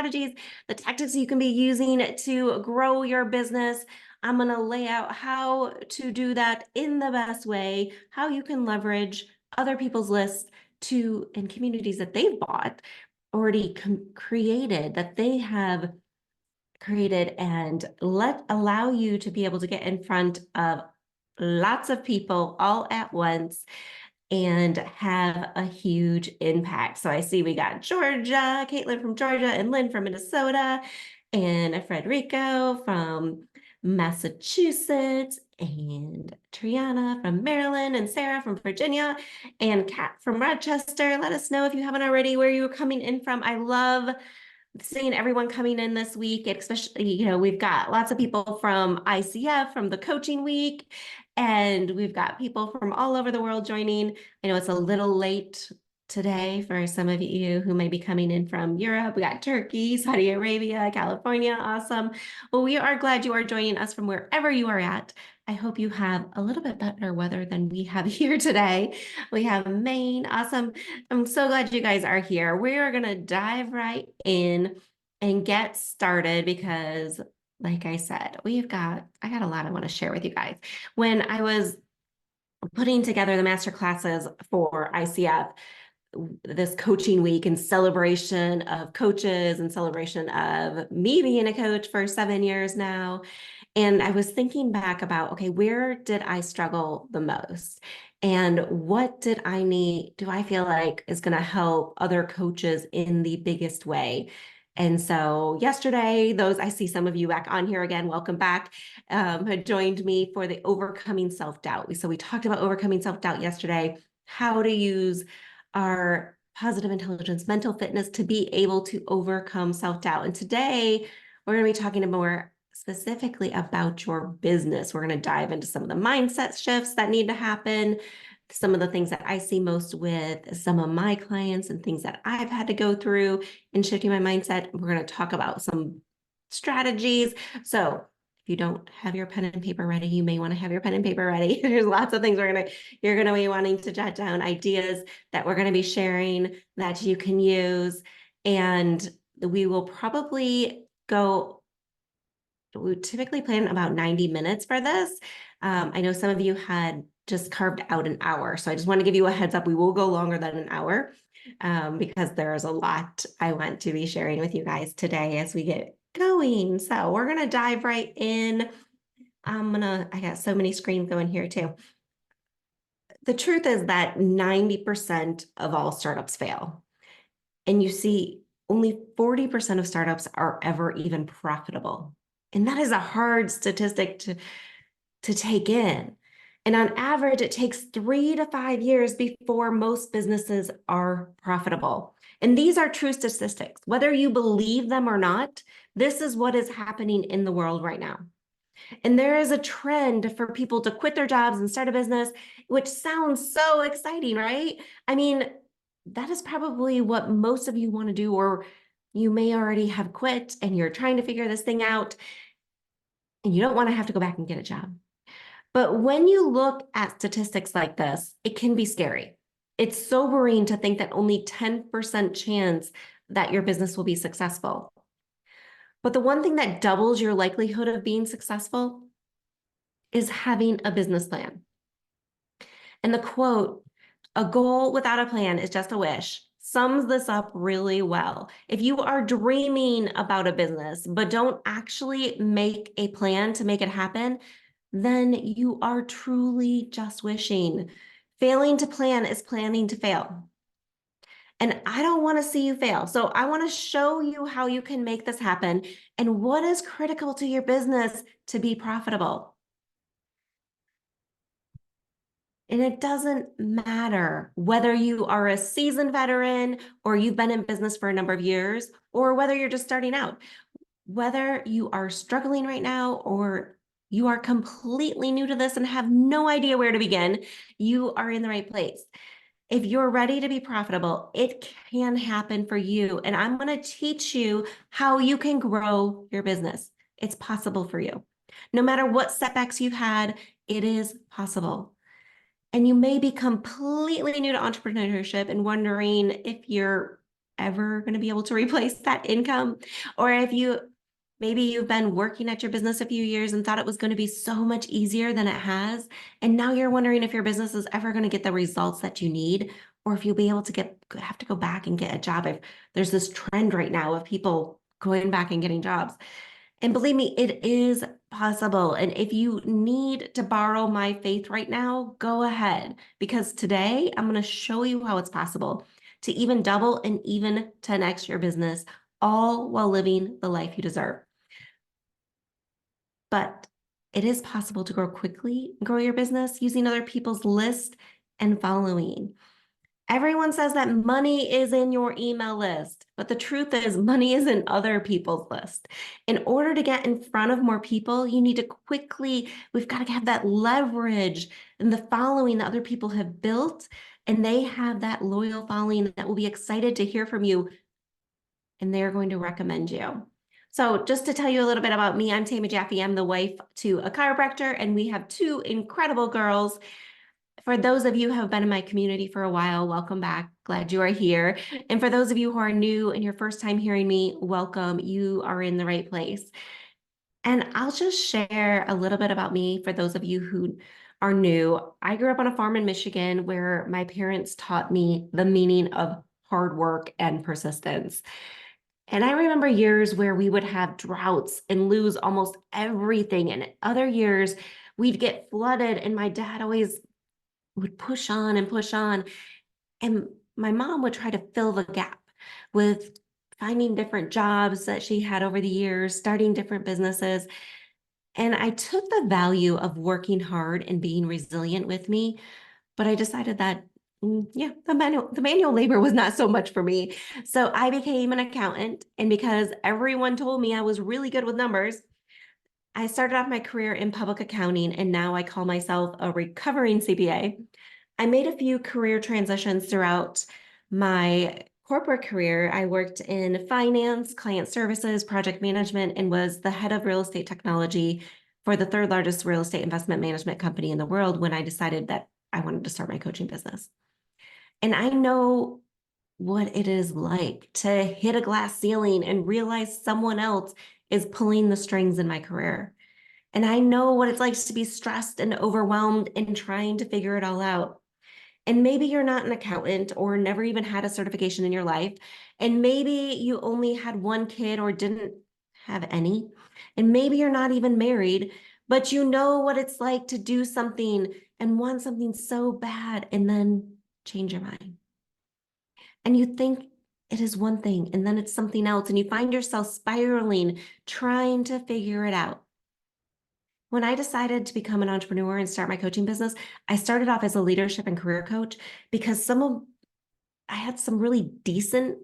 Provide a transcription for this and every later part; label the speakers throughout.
Speaker 1: strategies, the tactics you can be using to grow your business. I'm going to lay out how to do that in the best way, how you can leverage other people's lists and communities that they've bought, already created, that they have created, and allow you to be able to get in front of lots of people all at once and have a huge impact. So I see we got Georgia, Caitlin from Georgia, and Lynn from Minnesota, and Frederico from Massachusetts, and Triana from Maryland, and Sarah from Virginia, and Kat from Rochester. Let us know if you haven't already where you're coming in from. I love seeing everyone coming in this week, especially, we've got lots of people from ICF, from the coaching week, and we've got people from all over the world joining. I know it's a little late today for some of you who may be coming in from Europe. We got Turkey, Saudi Arabia, California. Awesome. Well, we are glad you are joining us from wherever you are at. I hope you have a little bit better weather than we have here today. We have Maine. Awesome. I'm so glad you guys are here. We are going to dive right in and get started because, like I said, I got a lot I want to share with you guys. When I was putting together the master classes for ICF, this coaching week in celebration of coaches and celebration of me being a coach for 7 years now. And I was thinking back about, okay, where did I struggle the most? And what do I feel like is going to help other coaches in the biggest way? And so yesterday, I see some of you back on here again, welcome back, had joined me for the overcoming self-doubt. So we talked about overcoming self-doubt yesterday, how to use our positive intelligence, mental fitness to be able to overcome self-doubt. And today we're going to be talking more specifically about your business. We're going to dive into some of the mindset shifts that need to happen, some of the things that I see most with some of my clients and things that I've had to go through in shifting my mindset. We're going to talk about some strategies. So if you don't have your pen and paper ready, you may want to have your pen and paper ready. There's lots of things you're going to be wanting to jot down, ideas that we're going to be sharing that you can use. And we will probably we typically plan about 90 minutes for this. I know some of you had just carved out an hour. So I just want to give you a heads up. We will go longer than an hour because there's a lot I want to be sharing with you guys today as we get going. So we're going to dive right in. I got so many screens going here too. The truth is that 90% of all startups fail. And you see only 40% of startups are ever even profitable. And that is a hard statistic to take in. And on average, it takes 3 to 5 years before most businesses are profitable. And these are true statistics. Whether you believe them or not, this is what is happening in the world right now. And there is a trend for people to quit their jobs and start a business, which sounds so exciting, right? I mean, that is probably what most of you want to do, or you may already have quit and you're trying to figure this thing out and you don't want to have to go back and get a job. But when you look at statistics like this, it can be scary. It's sobering to think that only 10% chance that your business will be successful. But the one thing that doubles your likelihood of being successful is having a business plan. And the quote, "A goal without a plan is just a wish," sums this up really well. If you are dreaming about a business, but don't actually make a plan to make it happen, then you are truly just wishing. Failing to plan is planning to fail. And I don't want to see you fail. So I want to show you how you can make this happen and what is critical to your business to be profitable. And it doesn't matter whether you are a seasoned veteran or you've been in business for a number of years, or whether you're just starting out, whether you are struggling right now or you are completely new to this and have no idea where to begin, you are in the right place. If you're ready to be profitable, it can happen for you. And I'm going to teach you how you can grow your business. It's possible for you. No matter what setbacks you've had, it is possible. And you may be completely new to entrepreneurship and wondering if you're ever going to be able to replace that income. Or if maybe you've been working at your business a few years and thought it was going to be so much easier than it has. And now you're wondering if your business is ever going to get the results that you need, or if you'll be able to have to go back and get a job. If there's this trend right now of people going back and getting jobs. And believe me, it is possible. And if you need to borrow my faith right now, go ahead, because today I'm going to show you how it's possible to even double and even 10x your business, all while living the life you deserve. But it is possible to grow quickly, grow your business using other people's list and following. Everyone says that money is in your email list, but the truth is money is in other people's list. In order to get in front of more people, you need to we've got to have that leverage and the following that other people have built, and they have that loyal following that will be excited to hear from you, and they're going to recommend you. So just to tell you a little bit about me, I'm Tami Jaffe. I'm the wife to a chiropractor, and we have two incredible girls. For those of you who have been in my community for a while, welcome back. Glad you are here. And for those of you who are new and your first time hearing me, welcome. You are in the right place. And I'll just share a little bit about me for those of you who are new. I grew up on a farm in Michigan where my parents taught me the meaning of hard work and persistence. And I remember years where we would have droughts and lose almost everything. And other years we'd get flooded, and my dad always would push on and push on. And my mom would try to fill the gap with finding different jobs that she had over the years, starting different businesses. And I took the value of working hard and being resilient with me, but I decided that, yeah, the manual labor was not so much for me. So I became an accountant. And because everyone told me I was really good with numbers, I started off my career in public accounting, and now I call myself a recovering CPA. I made a few career transitions throughout my corporate career. I worked in finance, client services, project management, and was the head of real estate technology for the third largest real estate investment management company in the world when I decided that I wanted to start my coaching business. And I know what it is like to hit a glass ceiling and realize someone else is pulling the strings in my career. And I know what it's like to be stressed and overwhelmed and trying to figure it all out. And maybe you're not an accountant or never even had a certification in your life. And maybe you only had one kid or didn't have any. And maybe you're not even married, but you know what it's like to do something and want something so bad and then change your mind. And you think it is one thing and then it's something else, and you find yourself spiraling, trying to figure it out. When I decided to become an entrepreneur and start my coaching business, I started off as a leadership and career coach because I had some really decent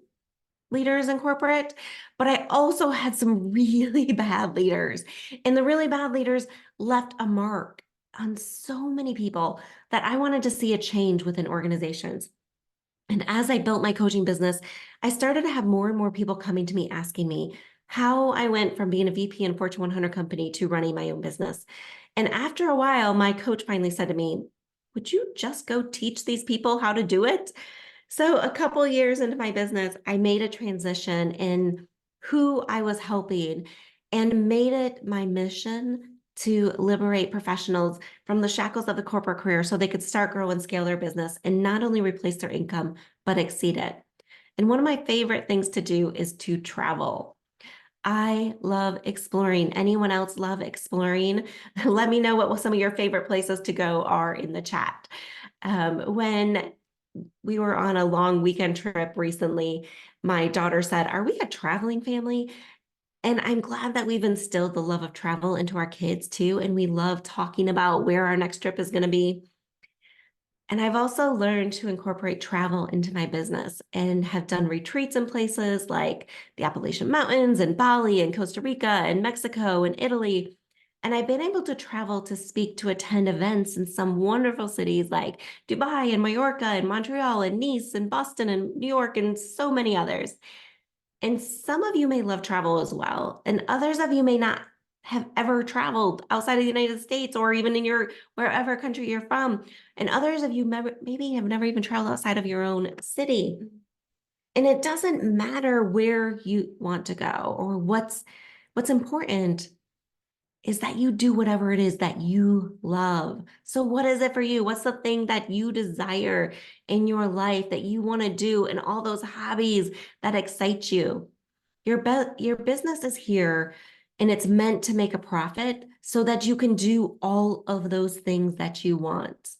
Speaker 1: leaders in corporate, but I also had some really bad leaders. And the really bad leaders left a mark on so many people that I wanted to see a change within organizations. And as I built my coaching business, I started to have more and more people coming to me asking me how I went from being a VP in a Fortune 100 company to running my own business. And after a while, my coach finally said to me, "Would you just go teach these people how to do it?" So a couple years into my business, I made a transition in who I was helping and made it my mission to liberate professionals from the shackles of the corporate career so they could start, grow, and scale their business and not only replace their income, but exceed it. And one of my favorite things to do is to travel. I love exploring. Anyone else love exploring? Let me know what some of your favorite places to go are in the chat. When we were on a long weekend trip recently, my daughter said, "Are we a traveling family?" And I'm glad that we've instilled the love of travel into our kids too. And we love talking about where our next trip is going to be. And I've also learned to incorporate travel into my business and have done retreats in places like the Appalachian Mountains and Bali and Costa Rica and Mexico and Italy. And I've been able to travel to speak to attend events in some wonderful cities like Dubai and Mallorca and Montreal and Nice and Boston and New York and so many others. And some of you may love travel as well, and others of you may not have ever traveled outside of the United States or even in your wherever country you're from. And others of you maybe have never even traveled outside of your own city. And it doesn't matter where you want to go or what's important is that you do whatever it is that you love. So what is it for you? What's the thing that you desire in your life that you want to do and all those hobbies that excite you? Your business is here and it's meant to make a profit so that you can do all of those things that you want.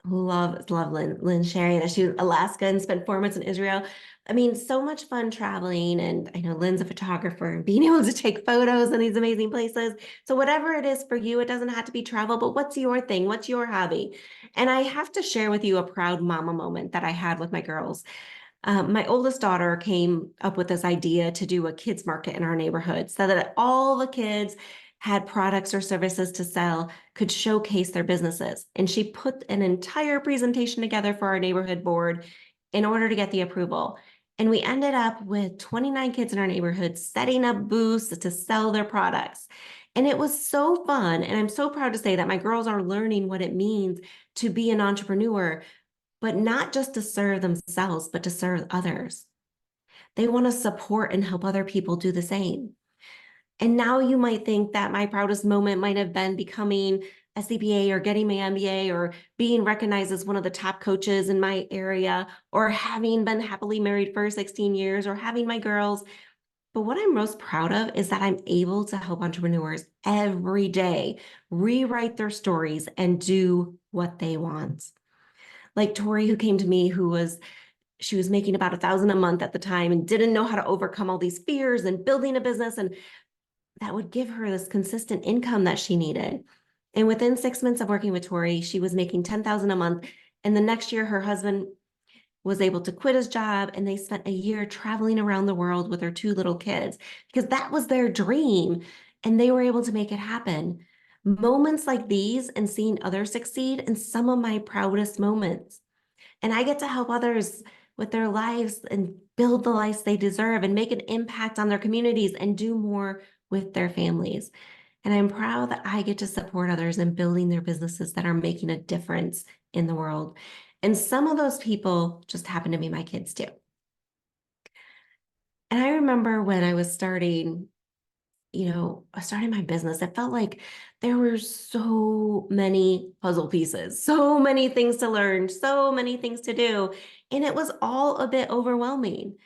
Speaker 1: Love Lynn sharing that she was in Alaska and spent 4 months in Israel. I mean, so much fun traveling. And I know Lynn's a photographer and being able to take photos in these amazing places. So whatever it is for you, it doesn't have to be travel, but what's your thing? What's your hobby? And I have to share with you a proud mama moment that I had with my girls. My oldest daughter came up with this idea to do a kids market in our neighborhood so that all the kids had products or services to sell, could showcase their businesses. And she put an entire presentation together for our neighborhood board in order to get the approval. And we ended up with 29 kids in our neighborhood setting up booths to sell their products. And it was so fun. And I'm so proud to say that my girls are learning what it means to be an entrepreneur, but not just to serve themselves, but to serve others. They want to support and help other people do the same. And now you might think that my proudest moment might have been becoming a CPA or getting my MBA or being recognized as one of the top coaches in my area or having been happily married for 16 years or having my girls. But what I'm most proud of is that I'm able to help entrepreneurs every day rewrite their stories and do what they want. Like Tori, who came to me, she was making about 1,000 a month at the time and didn't know how to overcome all these fears and building a business. And that would give her this consistent income that she needed. And within 6 months of working with Tori, she was making 10,000 a month. And the next year, her husband was able to quit his job and they spent a year traveling around the world with their two little kids because that was their dream and they were able to make it happen. Moments like these and seeing others succeed in some of my proudest moments. And I get to help others with their lives and build the lives they deserve and make an impact on their communities and do more with their families. And I'm proud that I get to support others in building their businesses that are making a difference in the world. And some of those people just happen to be my kids too. And I remember when I was starting my business, it felt like there were so many puzzle pieces, so many things to learn, so many things to do. And it was all a bit overwhelming.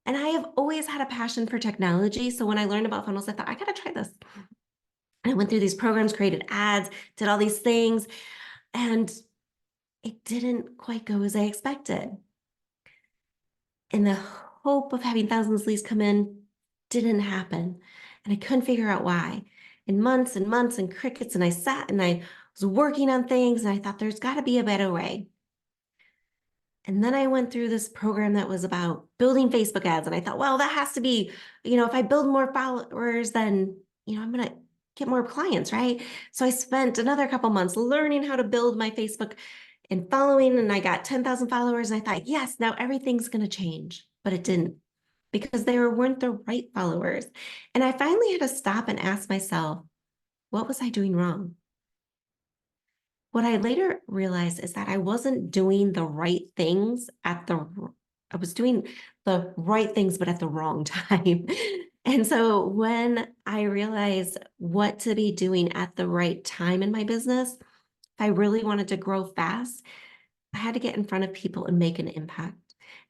Speaker 1: And I have always had a passion for technology. So when I learned about funnels, I thought, I got to try this. And I went through these programs, created ads, did all these things, and it didn't quite go as I expected. And the hope of having thousands of leads come in didn't happen. And I couldn't figure out why. And months and crickets. And I sat and I was working on things and I thought there's got to be a better way. And then I went through this program that was about building Facebook ads. And I thought, well, that has to be, if I build more followers, then, I'm going to get more clients, right? So I spent another couple months learning how to build my Facebook and following, and I got 10,000 followers. And I thought, yes, now everything's going to change. But it didn't because they weren't the right followers. And I finally had to stop and ask myself, what was I doing wrong? What I later realized is that I wasn't doing the right things I was doing the right things, but at the wrong time. And so when I realized what to be doing at the right time in my business, if I really wanted to grow fast, I had to get in front of people and make an impact.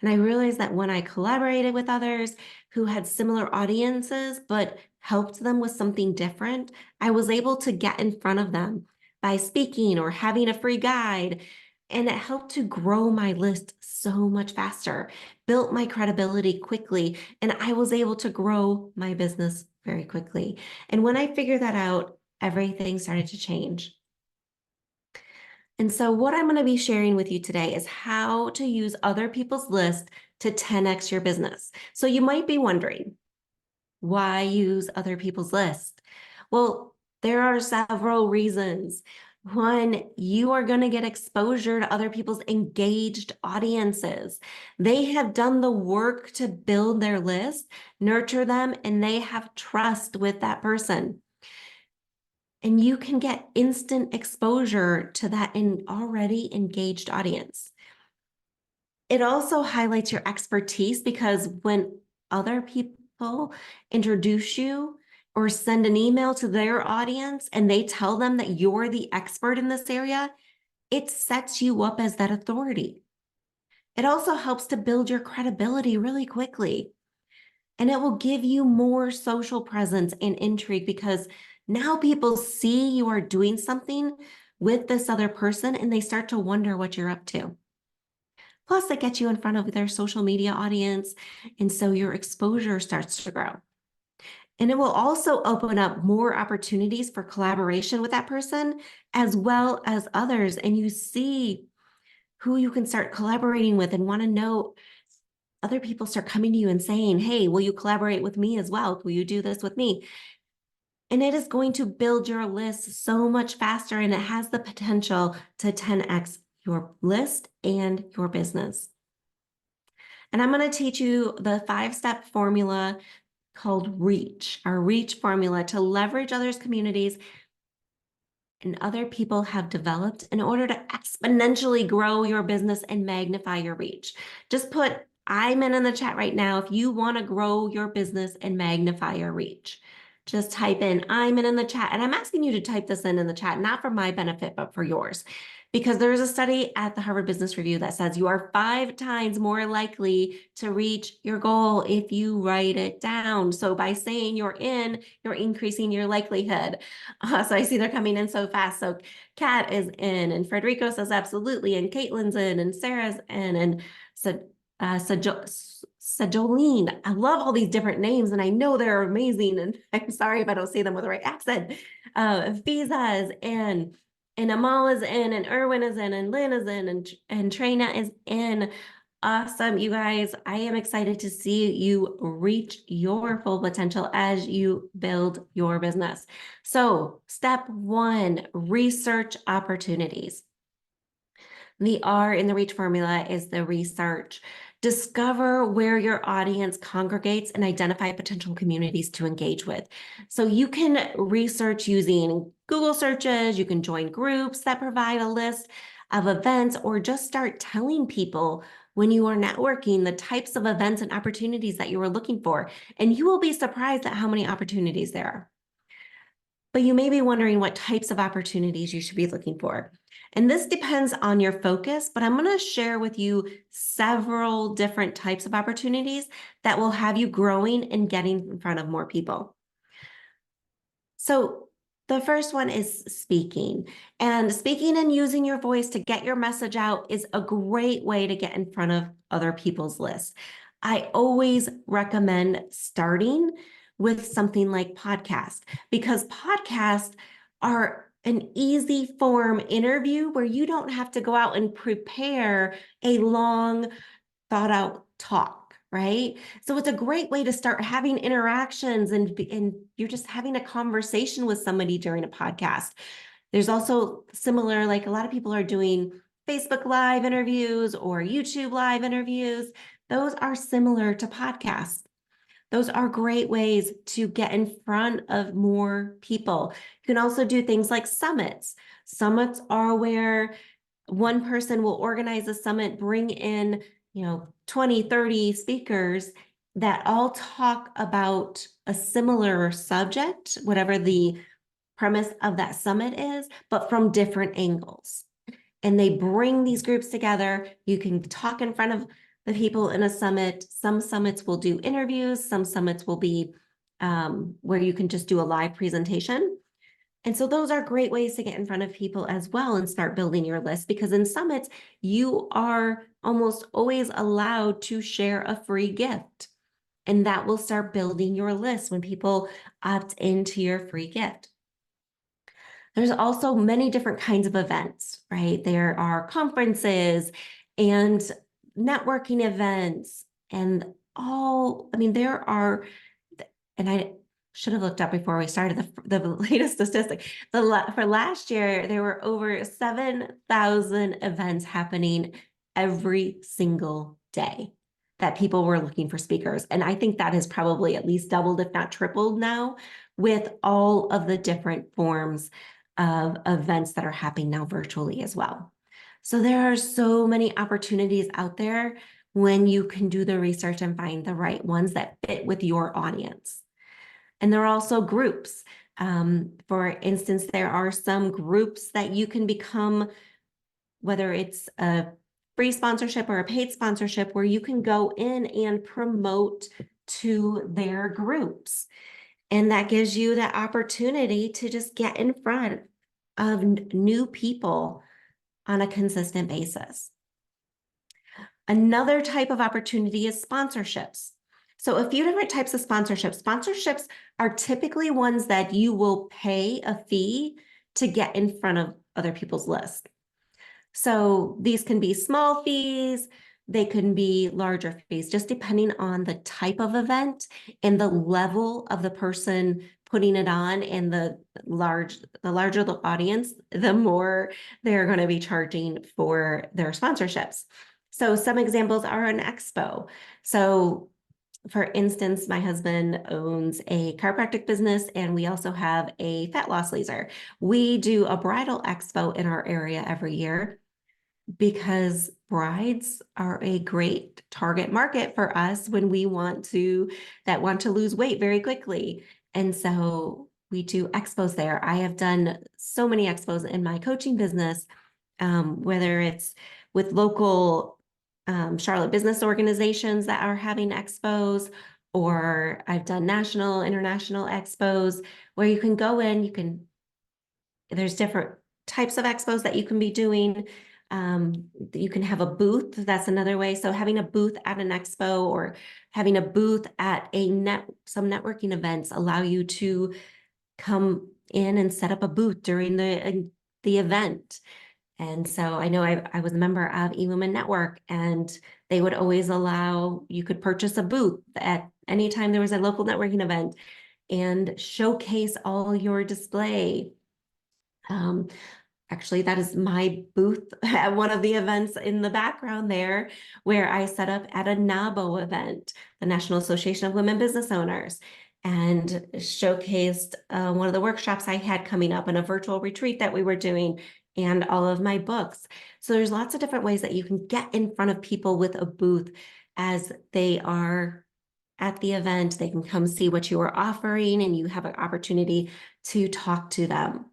Speaker 1: And I realized that when I collaborated with others who had similar audiences, but helped them with something different, I was able to get in front of them by speaking or having a free guide. And it helped to grow my list so much faster, built my credibility quickly, and I was able to grow my business very quickly. And when I figured that out, everything started to change. And so what I'm going to be sharing with you today is how to use other people's list to 10x your business. So you might be wondering, why use other people's list? Well, there are several reasons. One, you are going to get exposure to other people's engaged audiences. They have done the work to build their list, nurture them, and they have trust with that person. And you can get instant exposure to that already engaged audience. It also highlights your expertise because when other people introduce you or send an email to their audience and they tell them that you're the expert in this area, it sets you up as that authority. It also helps to build your credibility really quickly. And it will give you more social presence and intrigue because now people see you are doing something with this other person and they start to wonder what you're up to. Plus, it gets you in front of their social media audience. And so your exposure starts to grow. And it will also open up more opportunities for collaboration with that person as well as others. And you see who you can start collaborating with and want to know. Other people start coming to you and saying, hey, will you collaborate with me as well? Will you do this with me? And it is going to build your list so much faster, and it has the potential to 10x your list and your business. And I'm going to teach you the 5-step formula called REACH, our REACH formula to leverage others' communities and other people have developed in order to exponentially grow your business and magnify your reach. Just put I'm in the chat right now if you want to grow your business and magnify your reach. Just type in I'm in the chat. And I'm asking you to type this in the chat, not for my benefit, but for yours. Because there is a study at the Harvard Business Review that says you are 5 times more likely to reach your goal if you write it down. So by saying you're in, you're increasing your likelihood. So I see they're coming in so fast. So Kat is in, and Frederico says absolutely, and Caitlin's in, and Sarah's in, and Sajolene. I love all these different names, and I know they're amazing. And I'm sorry if I don't say them with the right accent. Fiza is in, and Amal is in, and Erwin is in, and Lynn is in, and Trina is in. Awesome, you guys. I am excited to see you reach your full potential as you build your business. So, step 1, research opportunities. The R in the REACH formula is the research. Discover where your audience congregates and identify potential communities to engage with. So you can research using Google searches, you can join groups that provide a list of events, or just start telling people when you are networking the types of events and opportunities that you are looking for. And you will be surprised at how many opportunities there are. But you may be wondering what types of opportunities you should be looking for. And this depends on your focus, but I'm going to share with you several different types of opportunities that will have you growing and getting in front of more people. So the first one is speaking. And speaking and using your voice to get your message out is a great way to get in front of other people's lists. I always recommend starting with something like podcast, because podcasts are an easy form interview where you don't have to go out and prepare a long thought out talk, right? So it's a great way to start having interactions, and you're just having a conversation with somebody during a podcast. There's also similar, like a lot of people are doing Facebook Live interviews or YouTube Live interviews. Those are similar to podcasts. Those are great ways to get in front of more people. You can also do things like summits. Summits are where one person will organize a summit, bring in, 20, 30 speakers that all talk about a similar subject, whatever the premise of that summit is, but from different angles. And they bring these groups together. You can talk in front of the people in a summit. Some summits will do interviews. Some summits will be where you can just do a live presentation. And so those are great ways to get in front of people as well and start building your list, because in summits, you are almost always allowed to share a free gift. And that will start building your list when people opt into your free gift. There's also many different kinds of events, right? There are conferences and networking events and there are, and I should have looked up before we started the latest statistic. For last year, there were over 7,000 events happening every single day that people were looking for speakers. And I think that has probably at least doubled, if not tripled now, with all of the different forms of events that are happening now virtually as well. So there are so many opportunities out there when you can do the research and find the right ones that fit with your audience. And there are also groups. For instance, there are some groups that you can become, whether it's a free sponsorship or a paid sponsorship, where you can go in and promote to their groups. And that gives you the opportunity to just get in front of new people on a consistent basis. Another type of opportunity is sponsorships. So a few different types of sponsorships. Sponsorships are typically ones that you will pay a fee to get in front of other people's lists. So these can be small fees, they can be larger fees, just depending on the type of event and the level of the person putting it on, and the larger the audience, the more they're going to be charging for their sponsorships. So some examples are an expo. So for instance, my husband owns a chiropractic business, and we also have a fat loss laser. We do a bridal expo in our area every year because brides are a great target market for us when we want to lose weight very quickly. And so we do expos there. I have done so many expos in my coaching business, whether it's with local Charlotte business organizations that are having expos, or I've done national, international expos where you can go in, there's different types of expos that you can be doing. You can have a booth. That's another way. So having a booth at an expo or having a booth at some networking events allow you to come in and set up a booth during the event. And so I know I was a member of eWomen Network, and they would always allow, you could purchase a booth at any time there was a local networking event and showcase all your display. Actually, that is my booth at one of the events in the background there, where I set up at a NABO event, the National Association of Women Business Owners, and showcased one of the workshops I had coming up and a virtual retreat that we were doing, and all of my books. So there's lots of different ways that you can get in front of people with a booth as they are at the event. They can come see what you are offering, and you have an opportunity to talk to them.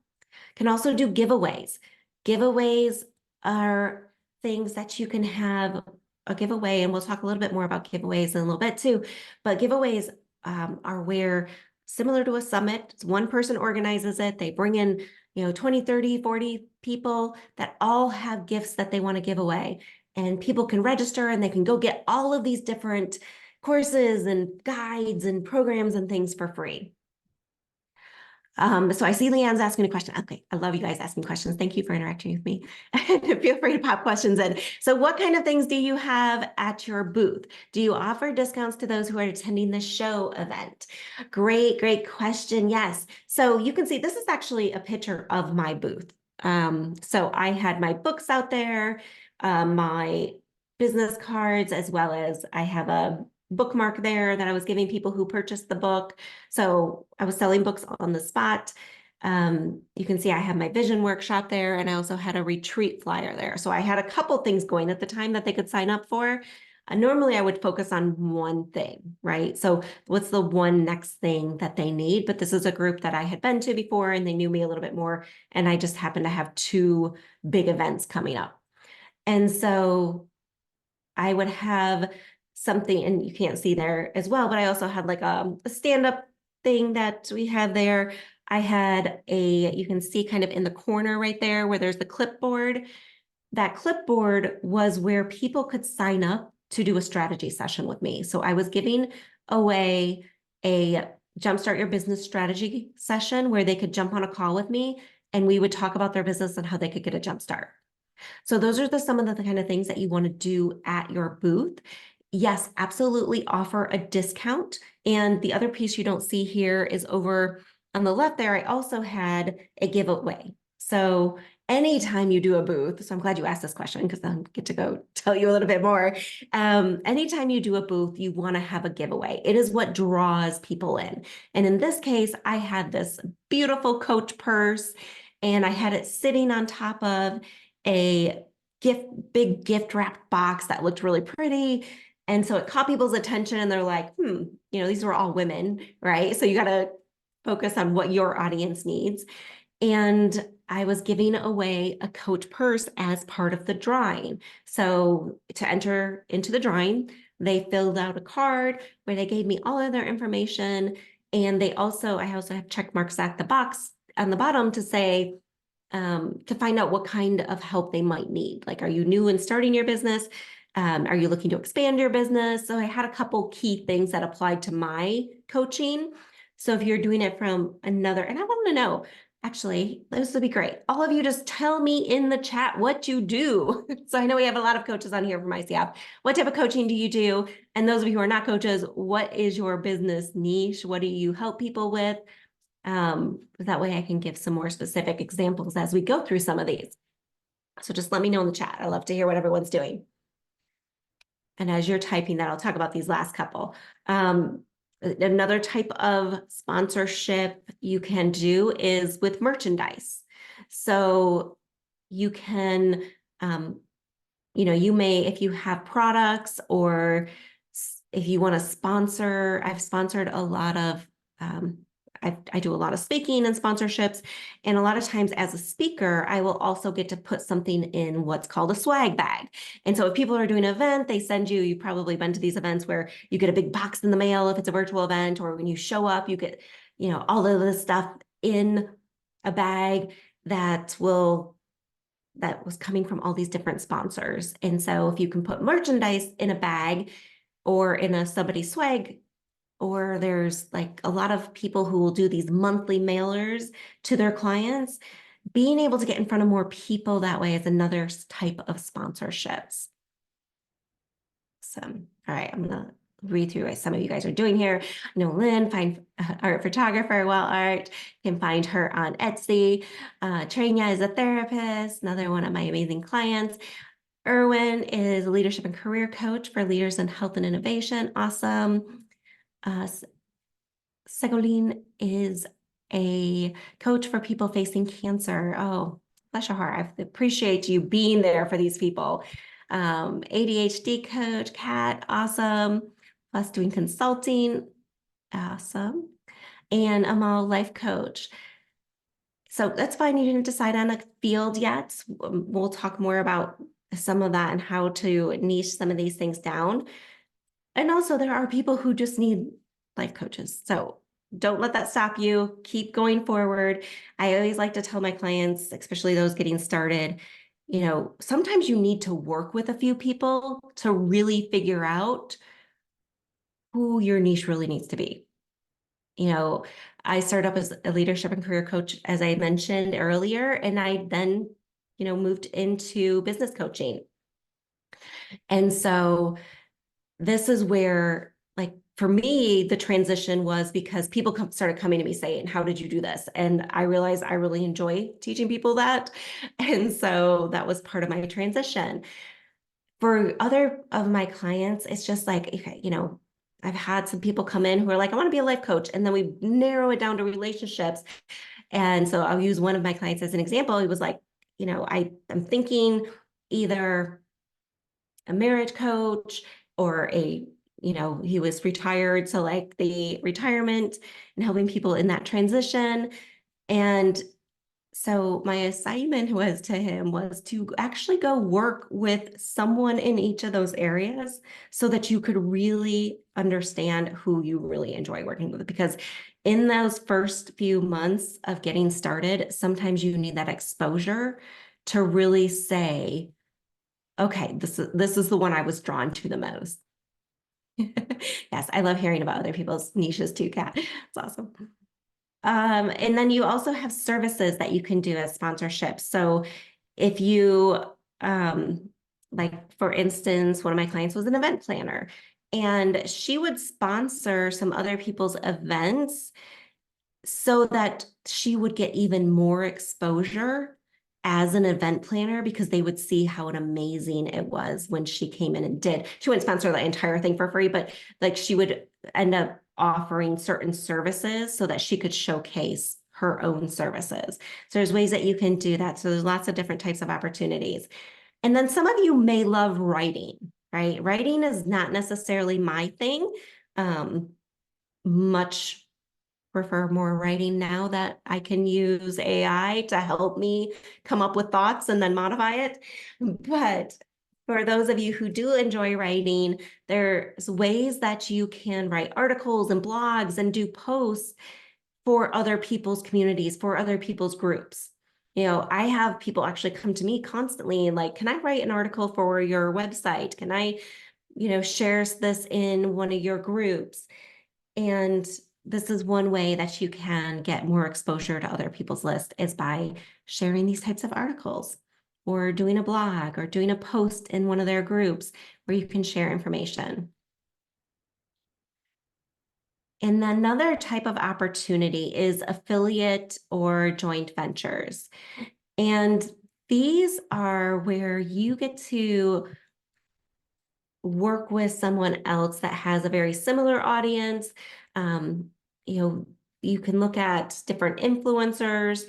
Speaker 1: Can also do giveaways. Giveaways are things that you can have a giveaway, and we'll talk a little bit more about giveaways in a little bit too, but giveaways are where, similar to a summit, one person organizes it, they bring in 20, 30, 40 people that all have gifts that they want to give away, and people can register and they can go get all of these different courses and guides and programs and things for free. So I see Leanne's asking a question. Okay, I love you guys asking questions. Thank you for interacting with me. Feel free to pop questions in. So what kind of things do you have at your booth? Do you offer discounts to those who are attending the show event? Great, great question. Yes. So you can see this is actually a picture of my booth. So I had my books out there, my business cards, as well as I have a bookmark there that I was giving people who purchased the book. So I was selling books on the spot. You can see I have my vision workshop there, and I also had a retreat flyer there. So I had a couple things going at the time that they could sign up for. Normally I would focus on one thing, right? So what's the one next thing that they need? But this is a group that I had been to before, and they knew me a little bit more. And I just happened to have two big events coming up. And so I would have something, and you can't see there as well, but I also had like a stand-up thing that we had there. I had you can see kind of in the corner right there where there's the clipboard. That clipboard was where people could sign up to do a strategy session with me. So I was giving away a Jumpstart Your Business strategy session where they could jump on a call with me, and we would talk about their business and how they could get a jump start. So those are some of the kind of things that you want to do at your booth. Yes, absolutely offer a discount. And the other piece you don't see here is over on the left there, I also had a giveaway. So anytime you do a booth, so I'm glad you asked this question because I get to go tell you a little bit more. Anytime you do a booth, you want to have a giveaway. It is what draws people in. And in this case, I had this beautiful Coach purse, and I had it sitting on top of a big gift wrapped box that looked really pretty. And so it caught people's attention and they're like, these were all women, right? So you got to focus on what your audience needs. And I was giving away a Coach purse as part of the drawing. So to enter into the drawing, they filled out a card where they gave me all of their information. And I also have check marks at the box on the bottom to say, to find out what kind of help they might need. Like, are you new in starting your business? Are you looking to expand your business? So I had a couple key things that applied to my coaching. So if you're doing it from another, and I want to know, actually, this would be great. All of you just tell me in the chat what you do. So I know we have a lot of coaches on here from ICF. What type of coaching do you do? And those of you who are not coaches, what is your business niche? What do you help people with? That way I can give some more specific examples as we go through some of these. So just let me know in the chat. I love to hear what everyone's doing. And as you're typing that, I'll talk about these last couple. Another type of sponsorship you can do is with merchandise. So you can, you may, if you have products or if you want to sponsor, I've sponsored a lot of, I do a lot of speaking and sponsorships. And a lot of times as a speaker, I will also get to put something in what's called a swag bag. And so if people are doing an event, they send you, you've probably been to these events where you get a big box in the mail if it's a virtual event, or when you show up, you get, all of this stuff in a bag that was coming from all these different sponsors. And so if you can put merchandise in a bag or in somebody's swag, or there's like a lot of people who will do these monthly mailers to their clients, being able to get in front of more people that way is another type of sponsorships. So, all right, I'm gonna read through what some of you guys are doing here. I know Lynn, find art photographer, art, can find her on Etsy. Tranya is a therapist, another one of my amazing clients. Erwin is a leadership and career coach for leaders in health and innovation. Awesome. Segolene is a coach for people facing cancer. Oh, bless your heart. I appreciate you being there for these people. ADHD coach, Kat, awesome. Plus doing consulting, awesome. And Amal, life coach. So that's fine. You didn't decide on a field yet. We'll talk more about some of that and how to niche some of these things down. And also there are people who just need life coaches. So don't let that stop you. Keep going forward. I always like to tell my clients, especially those getting started, sometimes you need to work with a few people to really figure out who your niche really needs to be. I started up as a leadership and career coach, as I mentioned earlier, and I then, moved into business coaching. And so this is where, like, for me, the transition was because people started coming to me saying, how did you do this? And I realized I really enjoy teaching people that. And so that was part of my transition. For other of my clients, it's just like, I've had some people come in who are like, I want to be a life coach. And then we narrow it down to relationships. And so I'll use one of my clients as an example. He was like, I'm thinking either a marriage coach or he was retired. So like the retirement and helping people in that transition. And so my assignment was to him was to actually go work with someone in each of those areas so that you could really understand who you really enjoy working with. Because in those first few months of getting started, sometimes you need that exposure to really say, okay, this is the one I was drawn to the most. Yes, I love hearing about other people's niches too, Kat. It's awesome. And then you also have services that you can do as sponsorships. So if you, like for instance, one of my clients was an event planner and she would sponsor some other people's events so that she would get even more exposure as an event planner because they would see how amazing it was when she came in and did. She wouldn't sponsor the entire thing for free, but like she would end up offering certain services so that she could showcase her own services. So there's ways that you can do that. So there's lots of different types of opportunities. And then some of you may love writing, right? Writing is not necessarily my thing. Um, much prefer more writing now that I can use AI to help me come up with thoughts and then modify it. But for those of you who do enjoy writing, there's ways that you can write articles and blogs and do posts for other people's communities, for other people's groups. I have people actually come to me constantly like, can I write an article for your website? Can I, share this in one of your groups? And this is one way that you can get more exposure to other people's list is by sharing these types of articles or doing a blog or doing a post in one of their groups where you can share information. And another type of opportunity is affiliate or joint ventures. And these are where you get to work with someone else that has a very similar audience. Um, you know, you can look at different influencers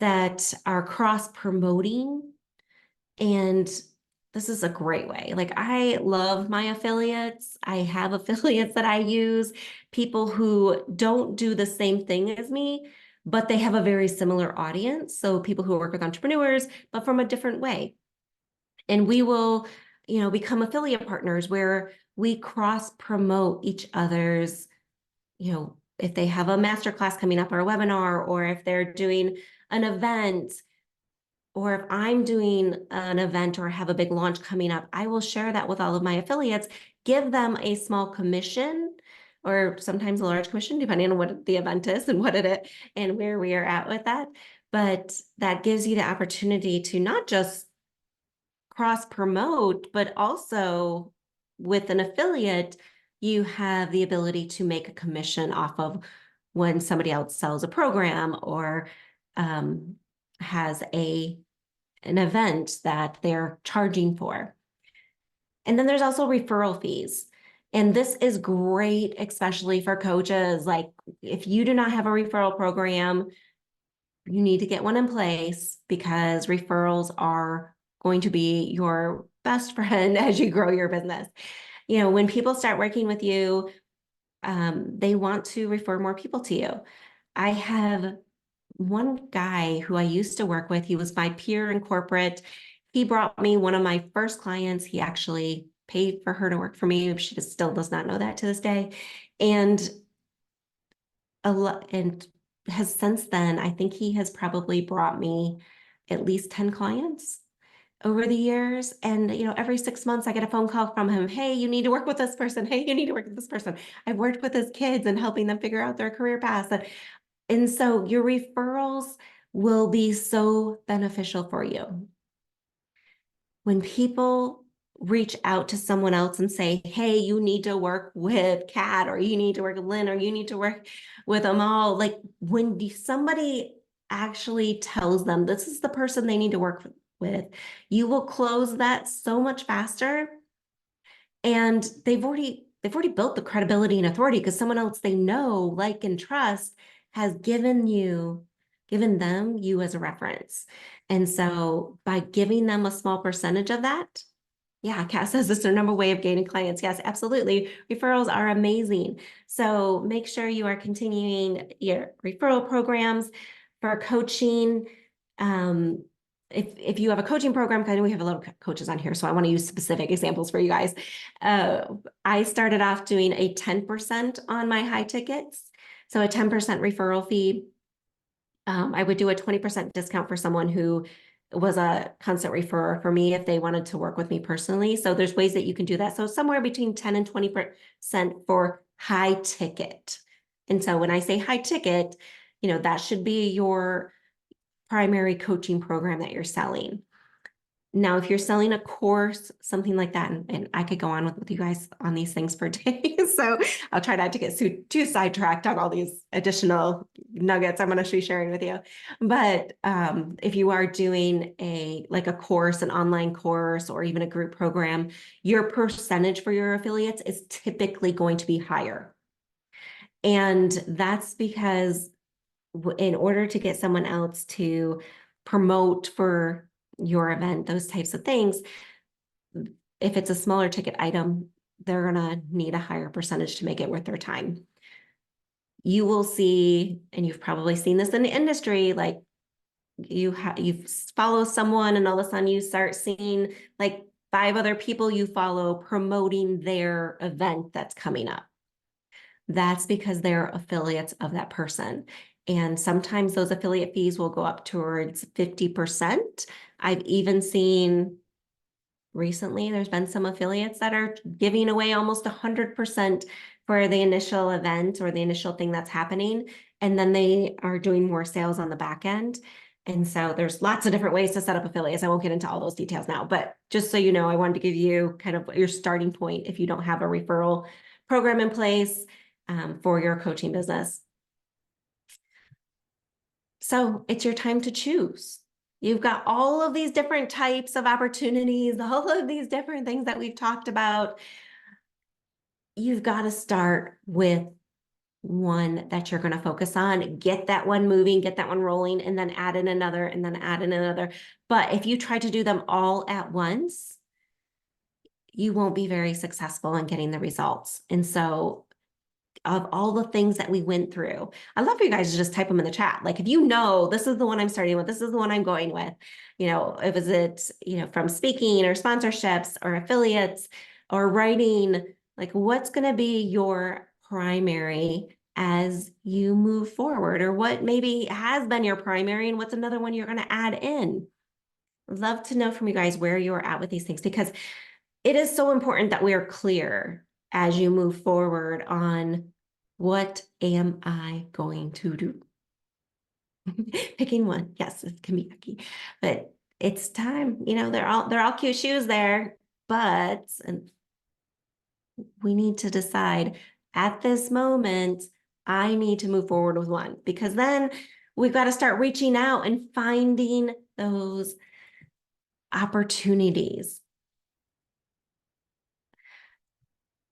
Speaker 1: that are cross promoting, and this is a great way. Like, I love my affiliates. I have affiliates that I use, people who don't do the same thing as me, but they have a very similar audience. So people who work with entrepreneurs, but from a different way. And we will, become affiliate partners where we cross promote each other's, if they have a masterclass coming up or a webinar, or if they're doing an event, or if I'm doing an event or have a big launch coming up, I will share that with all of my affiliates, give them a small commission or sometimes a large commission, depending on what the event is and what it is and where we are at with that. But that gives you the opportunity to not just cross promote, but also with an affiliate, you have the ability to make a commission off of when somebody else sells a program or has an event that they're charging for. And then there's also referral fees. And this is great, especially for coaches. Like, if you do not have a referral program, you need to get one in place because referrals are going to be your best friend as you grow your business. When people start working with you, they want to refer more people to you. I have one guy who I used to work with. He was my peer in corporate. He brought me one of my first clients. He actually paid for her to work for me. She just still does not know that to this day. And and has since then, I think he has probably brought me at least 10 clients over the years. And, every 6 months I get a phone call from him. Hey, you need to work with this person. Hey, you need to work with this person. I've worked with his kids and helping them figure out their career paths. And so your referrals will be so beneficial for you. When people reach out to someone else and say, hey, you need to work with Kat, or you need to work with Lynn, or you need to work with Amal, like when somebody actually tells them this is the person they need to work with, you will close that so much faster. And they've already built the credibility and authority because someone else they know, like, and trust has given them you as a reference. And so by giving them a small percentage of that, yeah, Kat says this is their number way of gaining clients. Yes, absolutely. Referrals are amazing. So make sure you are continuing your referral programs for coaching. If you have a coaching program, because I know we have a lot of coaches on here, so I want to use specific examples for you guys. I started off doing a 10% on my high tickets. So a 10% referral fee. I would do a 20% discount for someone who was a constant referrer for me if they wanted to work with me personally. So there's ways that you can do that. So somewhere between 10 and 20% for high ticket. And so when I say high ticket, that should be your primary coaching program that you're selling. Now, if you're selling a course, something like that, and I could go on with you guys on these things for days, so I'll try not to get too sidetracked on all these additional nuggets I'm going to be sharing with you. But if you are doing a course, an online course, or even a group program, your percentage for your affiliates is typically going to be higher. And that's because in order to get someone else to promote for your event, those types of things. If it's a smaller ticket item, they're going to need a higher percentage to make it worth their time. You will see, and you've probably seen this in the industry, like you follow someone and all of a sudden you start seeing like 5 other people you follow promoting their event that's coming up. That's because they're affiliates of that person. And sometimes those affiliate fees will go up towards 50%. I've even seen recently, there's been some affiliates that are giving away almost 100% for the initial event or the initial thing that's happening. And then they are doing more sales on the back end. And so there's lots of different ways to set up affiliates. I won't get into all those details now, but just so you know, I wanted to give you kind of your starting point if you don't have a referral program in place for your coaching business. So it's your time to choose. You've got all of these different types of opportunities, all of these different things that we've talked about. You've got to start with one that you're going to focus on, get that one moving, get that one rolling, and then add in another, and then add in another. But if you try to do them all at once, you won't be very successful in getting the results. And so of all the things that we went through, I love for you guys to just type them in the chat. Like, if you know, this is the one I'm starting with, this is the one I'm going with, if it's, from speaking or sponsorships or affiliates or writing, like what's going to be your primary as you move forward, or what maybe has been your primary and what's another one you're going to add in. Love to know from you guys where you're at with these things, because it is so important that we are clear as you move forward on what am I going to do? Picking one, yes, it can be yucky, but it's time. They're all cute shoes there, but we need to decide at this moment, I need to move forward with one, because then we've got to start reaching out and finding those opportunities.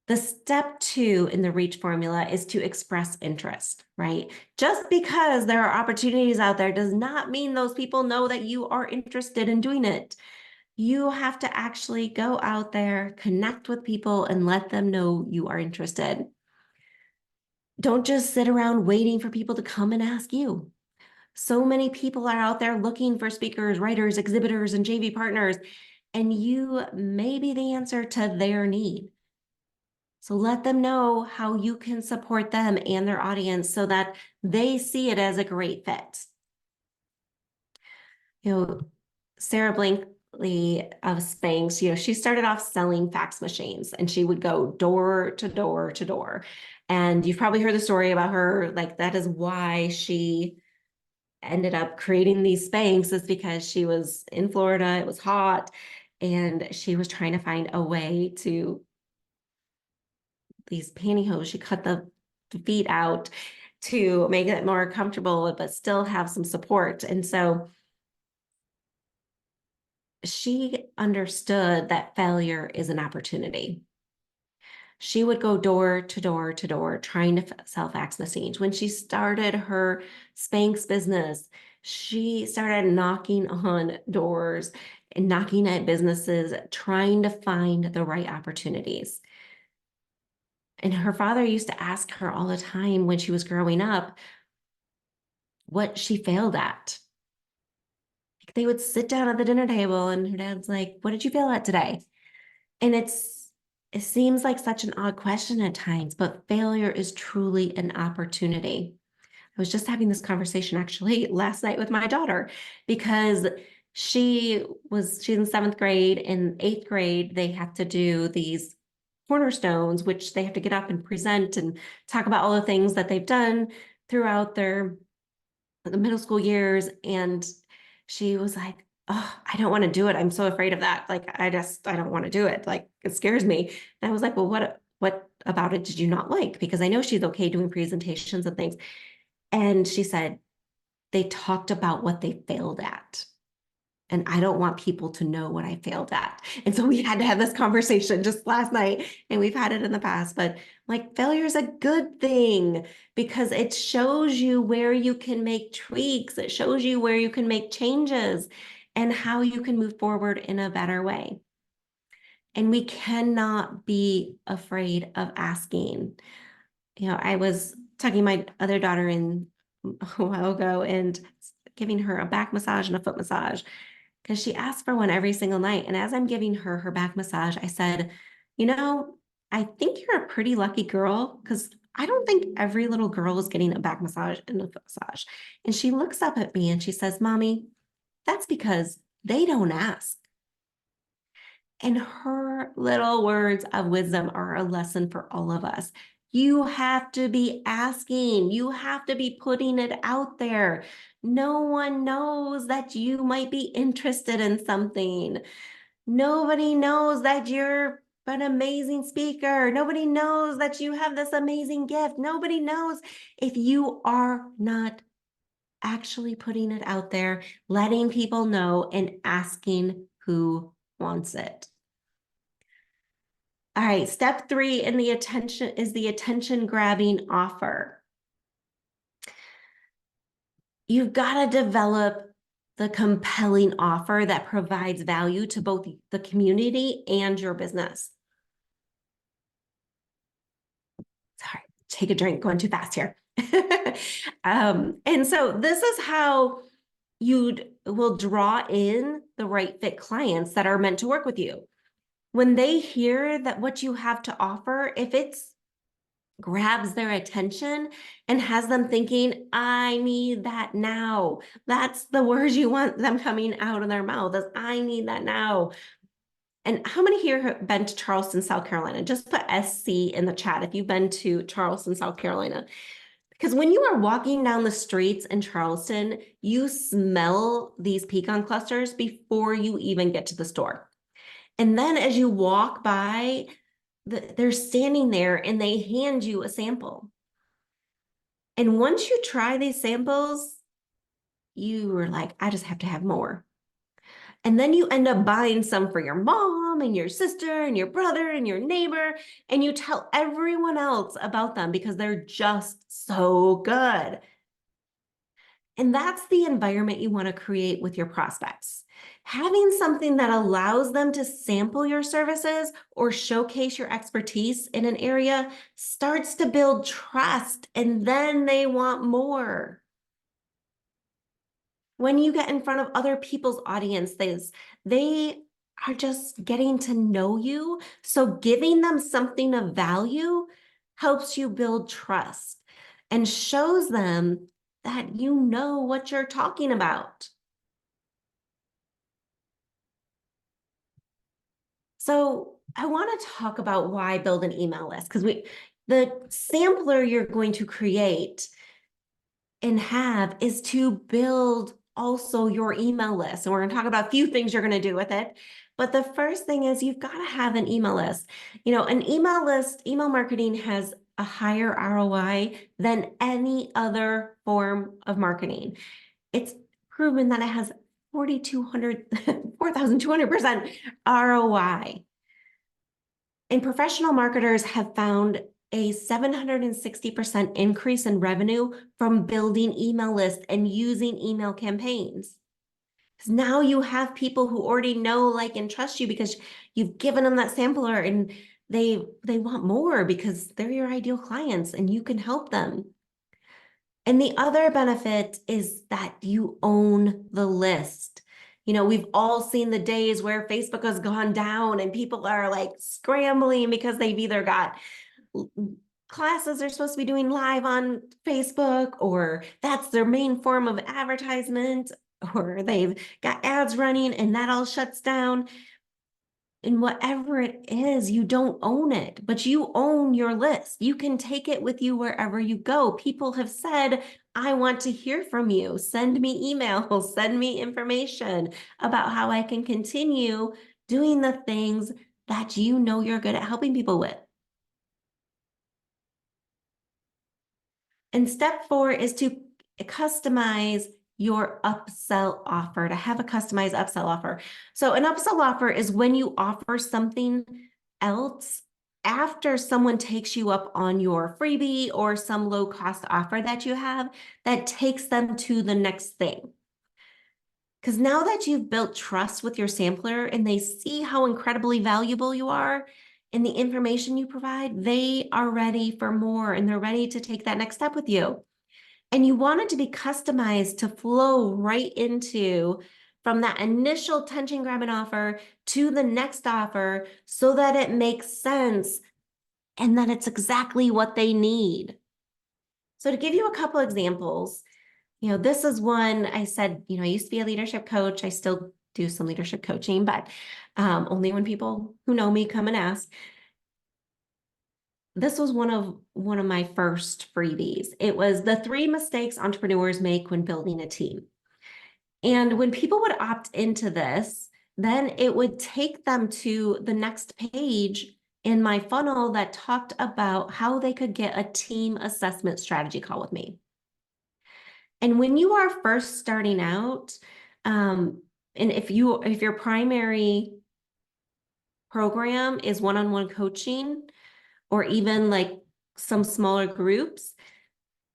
Speaker 1: The step 2 in the reach formula is to express interest, right? Just because there are opportunities out there does not mean those people know that you are interested in doing it. You have to actually go out there, connect with people, and let them know you are interested. Don't just sit around waiting for people to come and ask you. So many people are out there looking for speakers, writers, exhibitors, and JV partners, and you may be the answer to their need. So let them know how you can support them and their audience so that they see it as a great fit. Sarah Blankley of Spanx, she started off selling fax machines, and she would go door to door to door. And you've probably heard the story about her. Like, that is why she ended up creating these Spanx, is because she was in Florida, it was hot, and she was trying to find a way to these pantyhose. She cut the feet out to make it more comfortable, but still have some support. And so she understood that failure is an opportunity. She would go door to door to door trying to sell fax machines. When she started her Spanx business, she started knocking on doors and knocking at businesses, trying to find the right opportunities. And her father used to ask her all the time when she was growing up what she failed at. They would sit down at the dinner table and her dad's like, what did you fail at today? And it seems like such an odd question at times, but failure is truly an opportunity. I was just having this conversation actually last night with my daughter, because she's in 7th grade. In 8th grade, they have to do these cornerstones, which they have to get up and present and talk about all the things that they've done throughout the middle school years. And she was like, oh, I don't want to do it. I'm so afraid of that. Like, I don't want to do it. Like, it scares me. And I was like, well, what about it did you not like? Because I know she's okay doing presentations and things. And she said, they talked about what they failed at. And I don't want people to know what I failed at. And so we had to have this conversation just last night, and we've had it in the past, but like, failure is a good thing because it shows you where you can make tweaks. It shows you where you can make changes. and how you can move forward in a better way. And we cannot be afraid of asking. I was tucking my other daughter in a while ago and giving her a back massage and a foot massage because she asked for one every single night. And as I'm giving her back massage, I said, I think you're a pretty lucky girl because I don't think every little girl is getting a back massage and a foot massage. And she looks up at me and she says, Mommy, that's because they don't ask. And her little words of wisdom are a lesson for all of us. You have to be asking. You have to be putting it out there. No one knows that you might be interested in something. Nobody knows that you're an amazing speaker. Nobody knows that you have this amazing gift. Nobody knows if you are not actually putting it out there, letting people know, and asking who wants it. All right, step 3 in the attention grabbing offer. You've got to develop the compelling offer that provides value to both the community and your business. Sorry, take a drink, going too fast here. And so this is how you will draw in the right fit clients that are meant to work with you. When they hear that what you have to offer, if it's grabs their attention and has them thinking, I need that now. That's the words you want them coming out of their mouth is, I need that now. And how many here have been to Charleston, South Carolina? Just put SC in the chat if you've been to Charleston, South Carolina. Because when you are walking down the streets in Charleston, you smell these pecan clusters before you even get to the store. And then as you walk by, they're standing there and they hand you a sample. And once you try these samples, you are like, I just have to have more. And then you end up buying some for your mom and your sister and your brother and your neighbor, and you tell everyone else about them because they're just so good. And that's the environment you want to create with your prospects. Having something that allows them to sample your services or showcase your expertise in an area starts to build trust, and then they want more. When you get in front of other people's audiences, they are just getting to know you. So giving them something of value helps you build trust and shows them that you know what you're talking about. So I want to talk about why build an email list, because the sampler you're going to create and have is to build also your email list. And we're going to talk about a few things you're going to do with it. But the first thing is you've got to have an email list. An email list, email marketing has a higher ROI than any other form of marketing. It's proven that it has 4,200% ROI. And professional marketers have found a 760% increase in revenue from building email lists and using email campaigns. Because now you have people who already know, like, and trust you because you've given them that sampler, and they want more because they're your ideal clients and you can help them. And the other benefit is that you own the list. We've all seen the days where Facebook has gone down and people are like scrambling because they've either got classes they're supposed to be doing live on Facebook, or that's their main form of advertisement, or they've got ads running and that all shuts down. And whatever it is, you don't own it, but you own your list. You can take it with you wherever you go. People have said, I want to hear from you. Send me emails, send me information about how I can continue doing the things that you know you're good at helping people with. And step 4 is to customize your upsell offer, to have a customized upsell offer. So an upsell offer is when you offer something else after someone takes you up on your freebie or some low cost offer that you have that takes them to the next thing. Because now that you've built trust with your sampler and they see how incredibly valuable you are and the information you provide, they are ready for more and they're ready to take that next step with you. And you want it to be customized to flow right into from that initial tension grabbing offer to the next offer so that it makes sense and that it's exactly what they need. So to give you a couple examples, this is one I said, I used to be a leadership coach. I still do some leadership coaching, but only when people who know me come and ask. This was one of my first freebies. It was the 3 mistakes entrepreneurs make when building a team. And when people would opt into this, then it would take them to the next page in my funnel that talked about how they could get a team assessment strategy call with me. And when you are first starting out, and if your primary program is one-on-one coaching or even like some smaller groups,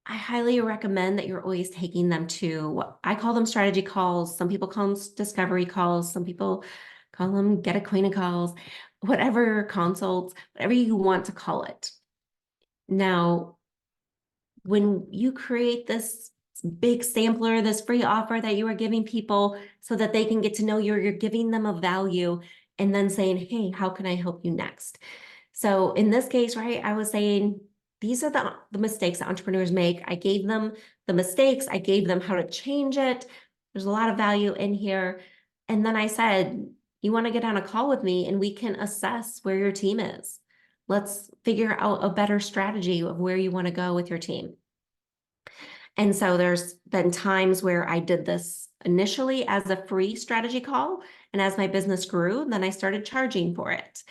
Speaker 1: I highly recommend that you're always taking them to, I call them strategy calls. Some people call them discovery calls. Some people call them get acquainted calls, whatever consults, whatever you want to call it. Now, when you create this big sampler, this free offer that you are giving people so that they can get to know you, you're giving them a value and then saying, hey, how can I help you next? So in this case, right, I was saying, these are the mistakes that entrepreneurs make. I gave them the mistakes. I gave them how to change it. There's a lot of value in here. And then I said, you want to get on a call with me and we can assess where your team is. Let's figure out a better strategy of where you want to go with your team. And so there's been times where I did this initially as a free strategy call. And as my business grew, then I started charging for it.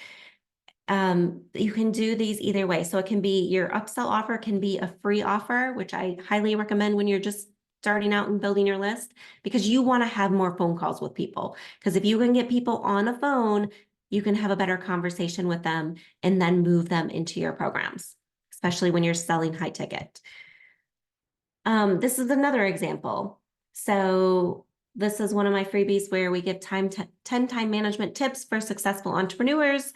Speaker 1: You can do these either way. So it can be your upsell offer can be a free offer, which I highly recommend when you're just starting out and building your list, because you want to have more phone calls with people. Because if you can get people on a phone, you can have a better conversation with them and then move them into your programs, especially when you're selling high ticket. This is another example. So this is one of my freebies where we give 10 time management tips for successful entrepreneurs.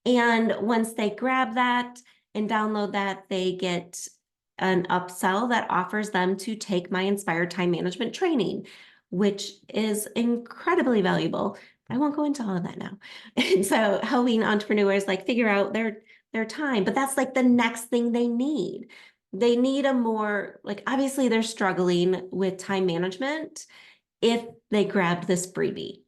Speaker 1: And once they grab that and download that, they get an upsell that offers them to take my Inspired Time Management training, which is incredibly valuable. I won't go into all of that now. And so helping entrepreneurs like figure out their time, but that's like the next thing they need. They need a more, like, obviously they're struggling with time management if they grabbed this freebie.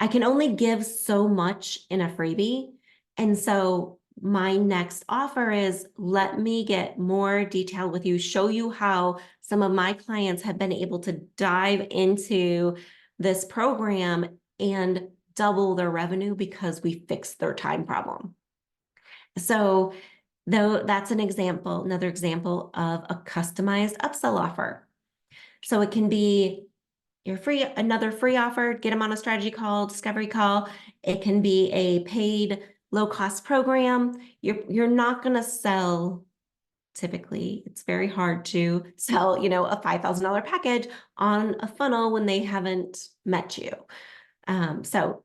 Speaker 1: I can only give so much in a freebie. And so my next offer is let me get more detail with you, show you how some of my clients have been able to dive into this program and double their revenue because we fixed their time problem. So though that's another example of a customized upsell offer. So it can be another free offer, get them on a strategy call, discovery call. It can be a paid low-cost program. You're not going to sell, typically, it's very hard to sell, a $5,000 package on a funnel when they haven't met you. So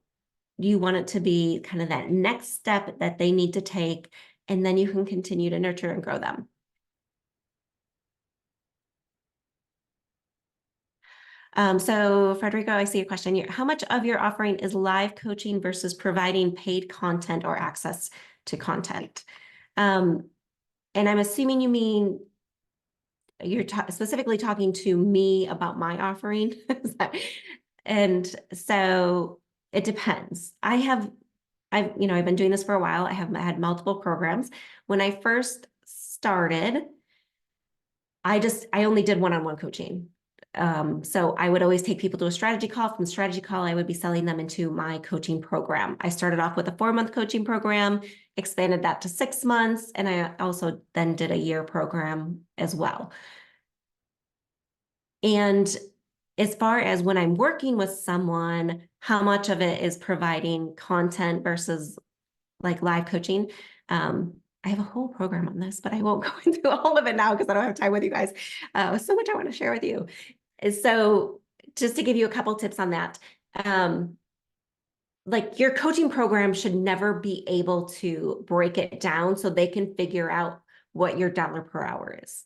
Speaker 1: you want it to be kind of that next step that they need to take, and then you can continue to nurture and grow them. So Frederico, I see a question here. How much of your offering is live coaching versus providing paid content or access to content? And I'm assuming you mean you're specifically talking to me about my offering. And so it depends. I've been doing this for a while. I have had multiple programs. When I first started, I only did one-on-one coaching. So I would always take people to a strategy call. From the strategy call, I would be selling them into my coaching program. I started off with a 4-month coaching program, expanded that to 6 months, and I also then did a year program as well. And as far as when I'm working with someone, how much of it is providing content versus like live coaching? I have a whole program on this, but I won't go into all of it now because I don't have time with you guys. So much I want to share with you. So just to give you a couple tips on that. Like your coaching program should never be able to break it down so they can figure out what your dollar per hour is.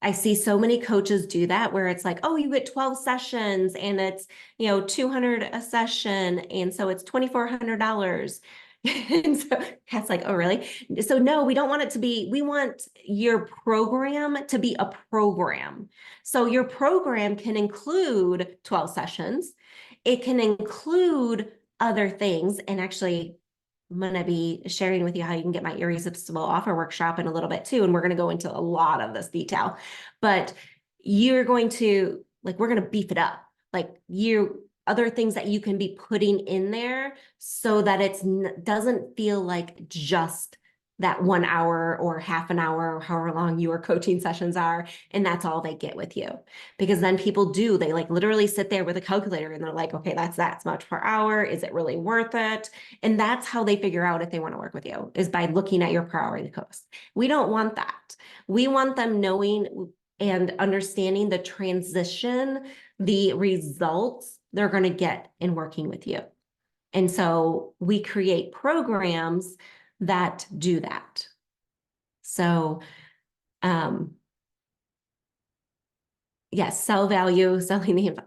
Speaker 1: I see so many coaches do that where it's like, oh, you get 12 sessions and it's, 200 a session. And so it's $2,400. And so that's like, oh, really? So no, we don't want it to be, we want your program to be a program. So your program can include 12 sessions. It can include other things. And actually, I'm going to be sharing with you how you can get my irresistible offer workshop in a little bit too. And we're going to go into a lot of this detail, but you're going to we're going to beef it up. Like other things that you can be putting in there so that doesn't feel like just that 1 hour or half an hour, or however long your coaching sessions are. And that's all they get with you. Because then people they literally sit there with a calculator and they're like, okay, that's much per hour. Is it really worth it? And that's how they figure out if they want to work with you, is by looking at your per hourly cost. We don't want that. We want them knowing and understanding the transition, the results they're going to get in working with you. And so we create programs that do that. So, yes, sell value, selling the info.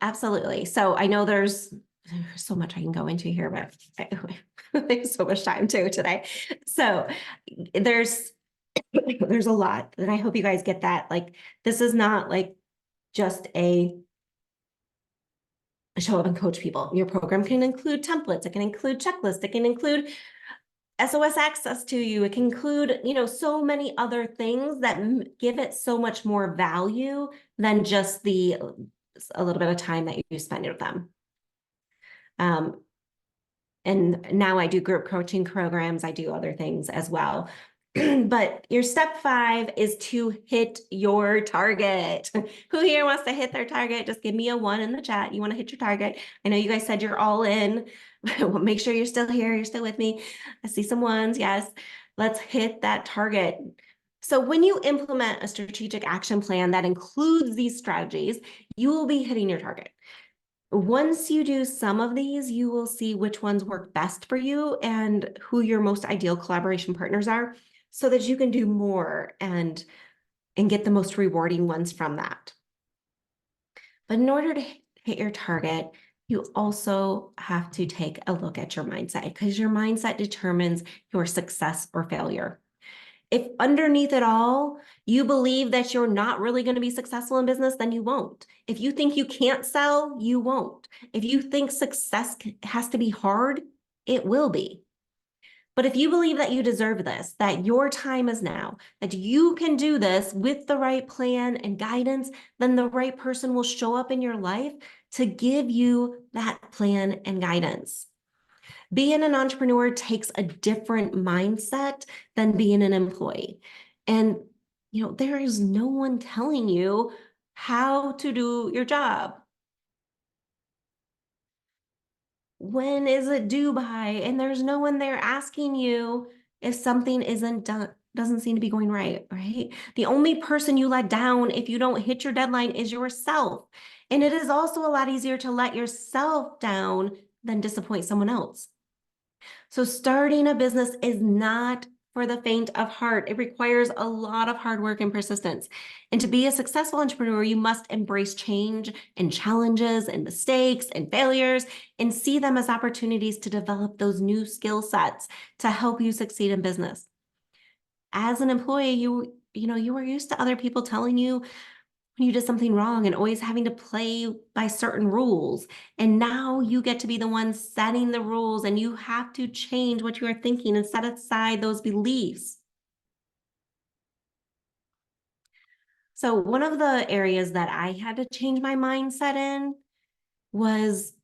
Speaker 1: Absolutely. So I know there's so much I can go into here, but there's so much time too today. So there's a lot, and I hope you guys get that. Like, this is not like just a show up and coach people. Your program can include templates. It can include checklists. It can include SOS access to you. It can include, so many other things that give it so much more value than just a little bit of time that you spend with them. And now I do group coaching programs. I do other things as well. But your step 5 is to hit your target. Who here wants to hit their target? Just give me a 1 in the chat. You want to hit your target. I know you guys said you're all in. Well, make sure you're still here. You're still with me. I see some ones. Yes. Let's hit that target. So when you implement a strategic action plan that includes these strategies, you will be hitting your target. Once you do some of these, you will see which ones work best for you and who your most ideal collaboration partners are, so that you can do more and get the most rewarding ones from that. But in order to hit your target, you also have to take a look at your mindset, because your mindset determines your success or failure. If underneath it all, you believe that you're not really going to be successful in business, then you won't. If you think you can't sell, you won't. If you think success has to be hard, it will be. But if you believe that you deserve this, that your time is now, that you can do this with the right plan and guidance, then the right person will show up in your life to give you that plan and guidance. Being an entrepreneur takes a different mindset than being an employee. And, there is no one telling you how to do your job. When is it due by? And there's no one there asking you if something doesn't seem to be going right, right? The only person you let down if you don't hit your deadline is yourself. And it is also a lot easier to let yourself down than disappoint someone else. So starting a business is not for the faint of heart. It requires a lot of hard work and persistence. And to be a successful entrepreneur, you must embrace change and challenges and mistakes and failures and see them as opportunities to develop those new skill sets to help you succeed in business. As an employee, you were used to other people telling you when you did something wrong and always having to play by certain rules. And now you get to be the one setting the rules, and you have to change what you are thinking and set aside those beliefs. So one of the areas that I had to change my mindset in was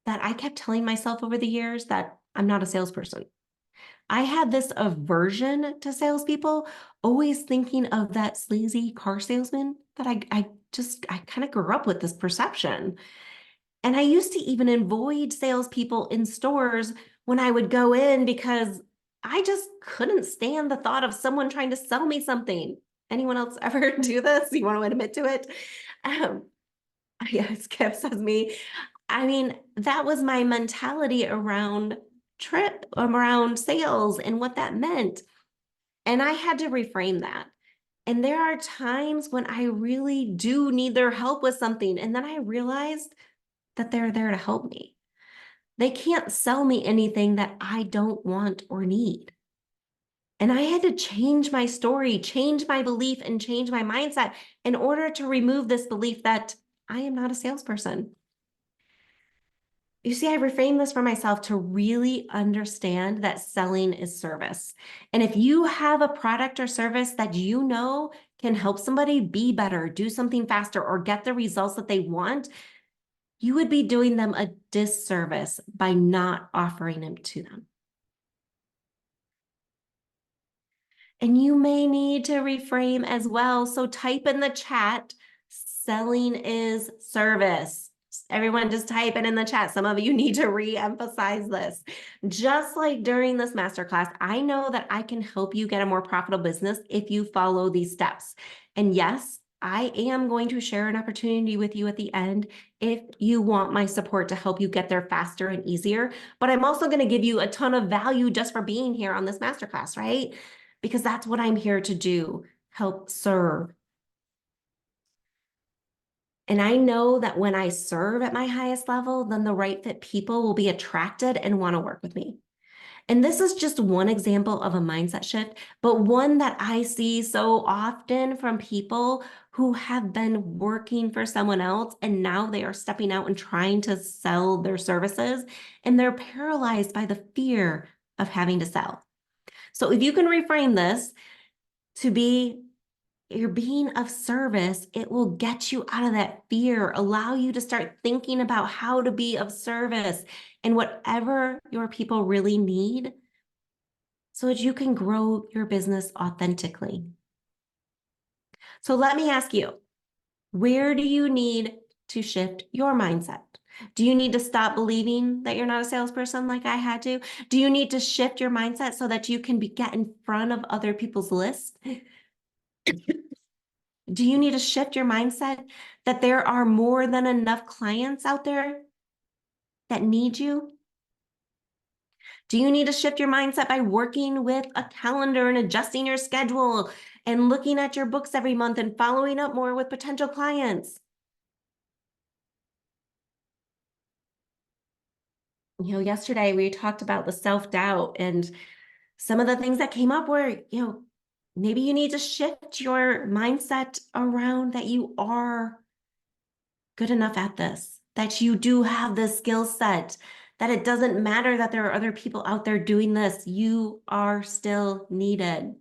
Speaker 1: that I kept telling myself over the years that I'm not a salesperson. I had this aversion to salespeople, always thinking of that sleazy car salesman that I kind of grew up with this perception. And I used to even avoid salespeople in stores when I would go in, because I just couldn't stand the thought of someone trying to sell me something. Anyone else ever do this? You want to admit to it? Um, yes, Kev says me. I mean, that was my mentality around sales and what that meant. And I had to reframe that. And there are times when I really do need their help with something. And then I realized that they're there to help me. They can't sell me anything that I don't want or need. And I had to change my story, change my belief, and change my mindset in order to remove this belief that I am not a salesperson. You see, I reframed this for myself to really understand that selling is service. And if you have a product or service that you know can help somebody be better, do something faster, or get the results that they want, you would be doing them a disservice by not offering them to them. And you may need to reframe as well. So type in the chat, selling is service. Everyone just type it in the chat. Some of you need to re-emphasize this. Just like during this masterclass, I know that I can help you get a more profitable business if you follow these steps. And yes, I am going to share an opportunity with you at the end if you want my support to help you get there faster and easier. But I'm also going to give you a ton of value just for being here on this masterclass, right? Because that's what I'm here to do, help serve. And I know that when I serve at my highest level, then the right fit people will be attracted and want to work with me. And this is just one example of a mindset shift, but one that I see so often from people who have been working for someone else and now they are stepping out and trying to sell their services, and they're paralyzed by the fear of having to sell. So if you can reframe this to be you're being of service, it will get you out of that fear, allow you to start thinking about how to be of service and whatever your people really need so that you can grow your business authentically. So let me ask you, where do you need to shift your mindset? Do you need to stop believing that you're not a salesperson like I had to? Do you need to shift your mindset so that you can get in front of other people's lists? Do you need to shift your mindset that there are more than enough clients out there that need you? Do you need to shift your mindset by working with a calendar and adjusting your schedule and looking at your books every month and following up more with potential clients? Yesterday we talked about the self-doubt, and some of the things that came up were, maybe you need to shift your mindset around that you are good enough at this, that you do have the skill set, that it doesn't matter that there are other people out there doing this. You are still needed.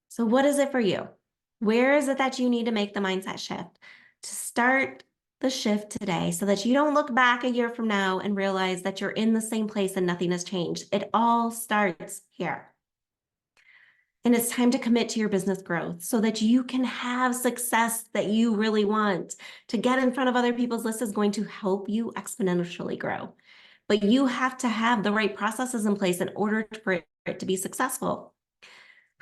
Speaker 1: So what is it for you? Where is it that you need to make the mindset shift to start the shift today so that you don't look back a year from now and realize that you're in the same place and nothing has changed? It all starts here. And it's time to commit to your business growth so that you can have success that you really want. To get in front of other people's lists is going to help you exponentially grow. But you have to have the right processes in place in order for it to be successful.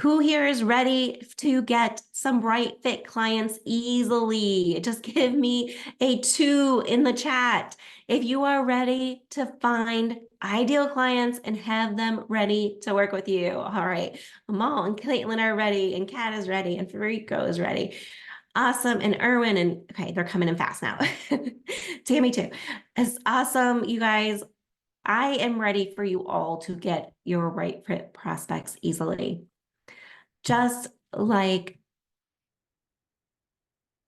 Speaker 1: Who here is ready to get some right fit clients easily? Just give me a 2 in the chat. If you are ready to find ideal clients and have them ready to work with you. All right. Amal and Caitlin are ready, and Kat is ready, and Farico is ready. Awesome. And Erwin, and okay, they're coming in fast now. Tammy too. It's awesome, you guys. I am ready for you all to get your right fit prospects easily. Just like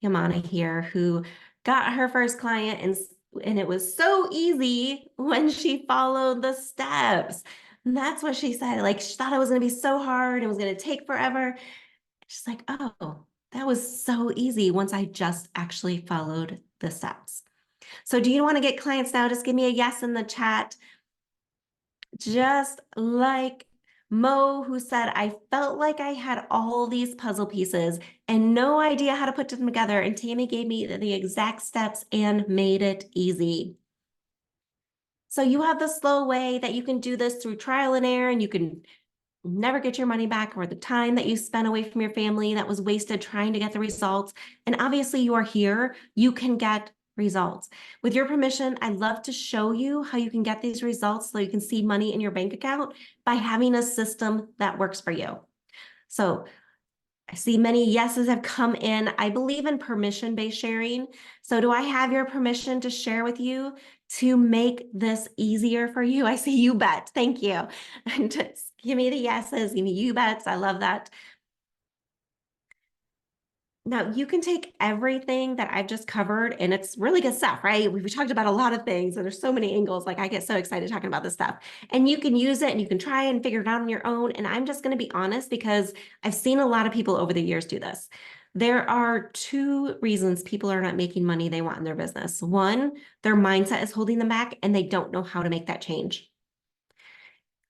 Speaker 1: Yamana here, who got her first client and it was so easy when she followed the steps. And that's what she said. Like, she thought it was going to be so hard. It was going to take forever. She's like, oh, that was so easy once I just actually followed the steps. So do you want to get clients now? Just give me a yes in the chat. Just like Mo, who said, I felt like I had all these puzzle pieces and no idea how to put them together. And Tammy gave me the exact steps and made it easy. So you have the slow way that you can do this through trial and error, and you can never get your money back, or the time that you spent away from your family that was wasted trying to get the results. And obviously you are here, you can get results. With your permission, I'd love to show you how you can get these results so you can see money in your bank account by having a system that works for you. So I see many yeses have come in. I believe in permission-based sharing. So do I have your permission to share with you to make this easier for you? I see you bet. Thank you. And just give me the yeses, give me you bets. I love that. Now, you can take everything that I've just covered, and it's really good stuff, right? We've talked about a lot of things, and there's so many angles. Like, I get so excited talking about this stuff. And you can use it, and you can try and figure it out on your own. And I'm just going to be honest, because I've seen a lot of people over the years do this. There are two reasons people are not making money they want in their business. One, their mindset is holding them back, and they don't know how to make that change.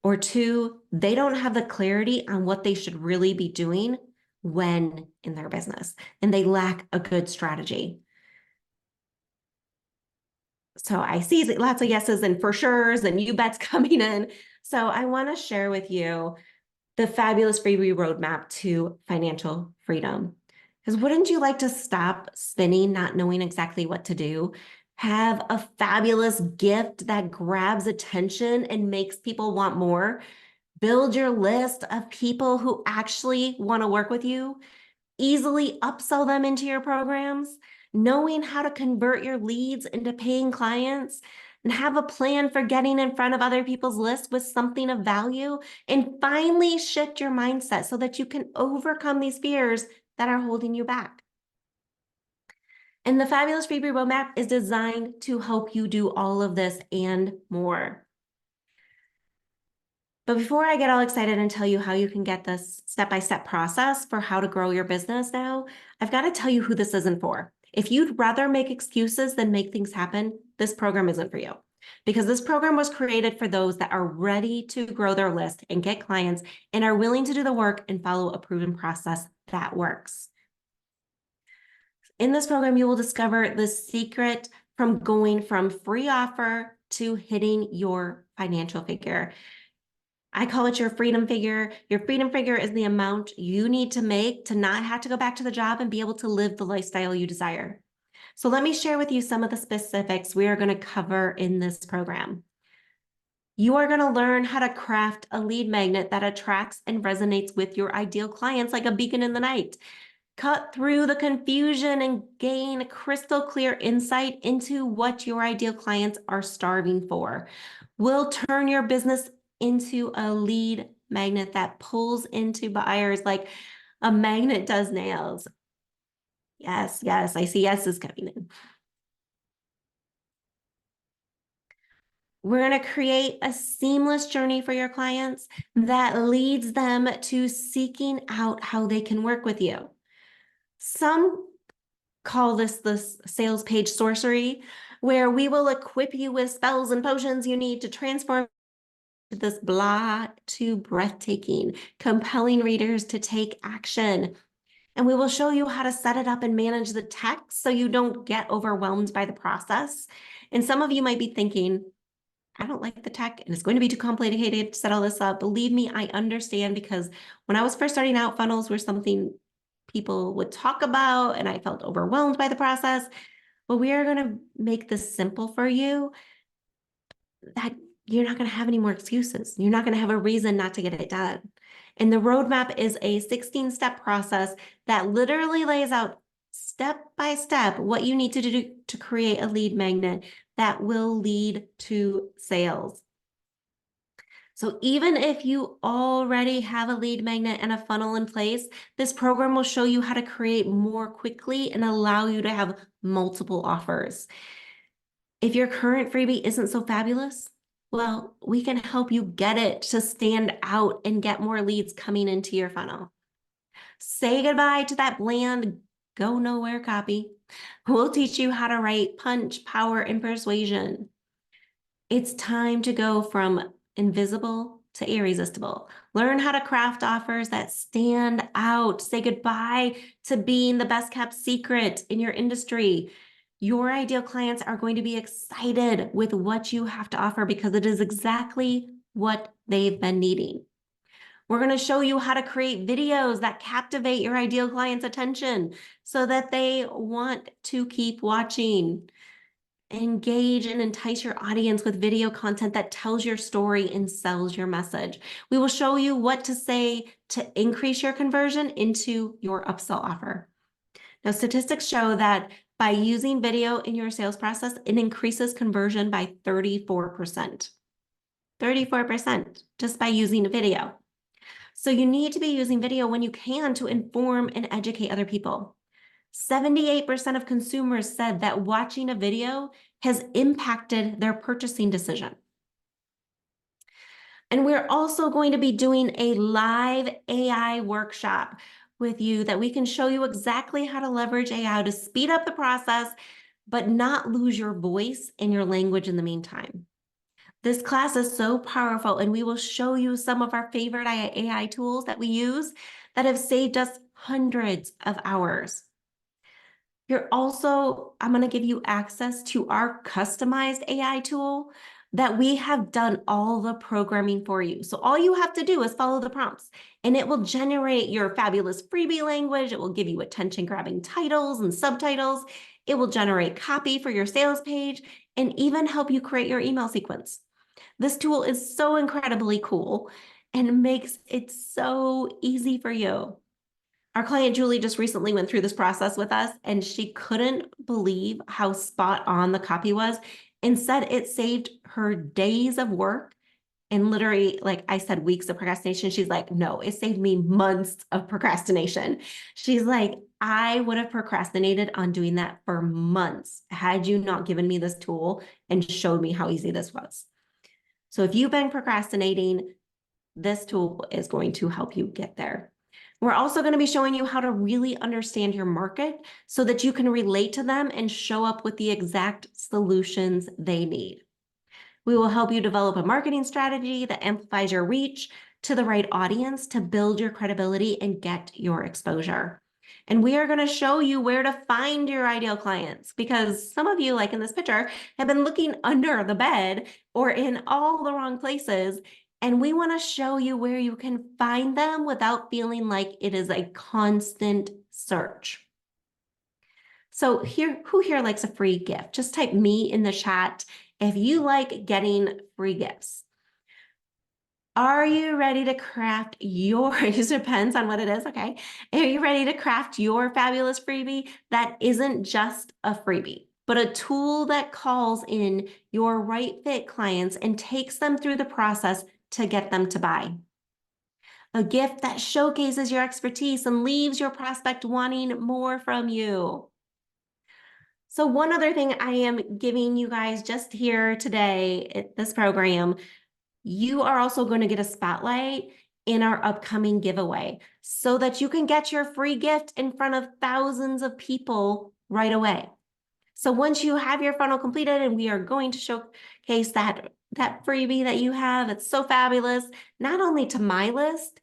Speaker 1: Or two, they don't have the clarity on what they should really be doing when in their business, and they lack a good strategy. So I see lots of yeses and for sure's and you bets coming in. So I want to share with you the fabulous freebie roadmap to financial freedom. Because wouldn't you like to stop spinning, not knowing exactly what to do? Have a fabulous gift that grabs attention and makes people want more? Build your list of people who actually want to work with you, easily upsell them into your programs, knowing how to convert your leads into paying clients, and have a plan for getting in front of other people's lists with something of value, and finally shift your mindset so that you can overcome these fears that are holding you back. And the Fabulous Freebie Roadmap is designed to help you do all of this and more. But before I get all excited and tell you how you can get this step-by-step process for how to grow your business now, I've got to tell you who this isn't for. If you'd rather make excuses than make things happen, this program isn't for you. Because this program was created for those that are ready to grow their list and get clients and are willing to do the work and follow a proven process that works. In this program, you will discover the secret from going from free offer to hitting your financial figure. I call it your freedom figure. Your freedom figure is the amount you need to make to not have to go back to the job and be able to live the lifestyle you desire. So let me share with you some of the specifics we are going to cover in this program. You are going to learn how to craft a lead magnet that attracts and resonates with your ideal clients like a beacon in the night. Cut through the confusion and gain crystal clear insight into what your ideal clients are starving for. We'll turn your business into a lead magnet that pulls into buyers like a magnet does nails. Yes, yes, I see yeses coming in. We're going to create a seamless journey for your clients that leads them to seeking out how they can work with you. Some call this the sales page sorcery, where we will equip you with spells and potions you need to transform this blah to breathtaking, compelling readers to take action. And we will show you how to set it up and manage the text so you don't get overwhelmed by the process. And some of you might be thinking, I don't like the tech and it's going to be too complicated to set all this up. Believe me, I understand, because when I was first starting out, funnels were something people would talk about and I felt overwhelmed by the process. But we are going to make this simple for you, that you're not going to have any more excuses. You're not going to have a reason not to get it done. And the roadmap is a 16-step process that literally lays out step by step what you need to do to create a lead magnet that will lead to sales. So even if you already have a lead magnet and a funnel in place, this program will show you how to create more quickly and allow you to have multiple offers. If your current freebie isn't so fabulous, well, we can help you get it to stand out and get more leads coming into your funnel. Say goodbye to that bland, go nowhere copy. We'll teach you how to write punch, power, and persuasion. It's time to go from invisible to irresistible. Learn how to craft offers that stand out. Say goodbye to being the best kept secret in your industry. Your ideal clients are going to be excited with what you have to offer because it is exactly what they've been needing. We're going to show you how to create videos that captivate your ideal client's attention so that they want to keep watching. Engage and entice your audience with video content that tells your story and sells your message. We will show you what to say to increase your conversion into your upsell offer. Now, statistics show that by using video in your sales process, it increases conversion by 34%. 34% just by using a video. So you need to be using video when you can to inform and educate other people. 78% of consumers said that watching a video has impacted their purchasing decision. And we're also going to be doing a live AI workshop with you that we can show you exactly how to leverage AI to speed up the process, but not lose your voice and your language in the meantime. This class is so powerful, and we will show you some of our favorite AI tools that we use that have saved us hundreds of hours. I'm going to give you access to our customized AI tool that we have done all the programming for you. So all you have to do is follow the prompts and it will generate your fabulous freebie language. It will give you attention grabbing titles and subtitles. It will generate copy for your sales page and even help you create your email sequence. This tool is so incredibly cool and makes it so easy for you. Our client Julie just recently went through this process with us and she couldn't believe how spot on the copy was and said it saved her days of work and literally, like I said, weeks of procrastination. She's like, no, it saved me months of procrastination. She's like, I would have procrastinated on doing that for months had you not given me this tool and showed me how easy this was. So if you've been procrastinating, this tool is going to help you get there. We're also going to be showing you how to really understand your market so that you can relate to them and show up with the exact solutions they need. We will help you develop a marketing strategy that amplifies your reach to the right audience to build your credibility and get your exposure. And we are going to show you where to find your ideal clients because some of you, like in this picture, have been looking under the bed or in all the wrong places. And we want to show you where you can find them without feeling like it is a constant search. So who here likes a free gift? Just type me in the chat if you like getting free gifts. Are you ready to craft your, it depends on what it is, okay? Are you ready to craft your fabulous freebie that isn't just a freebie, but a tool that calls in your right fit clients and takes them through the process to get them to buy? A gift that showcases your expertise and leaves your prospect wanting more from you. So one other thing I am giving you guys just here today at this program, you are also going to get a spotlight in our upcoming giveaway so that you can get your free gift in front of thousands of people right away. So once you have your funnel completed, and we are going to showcase that freebie that you have, it's so fabulous, not only to my list,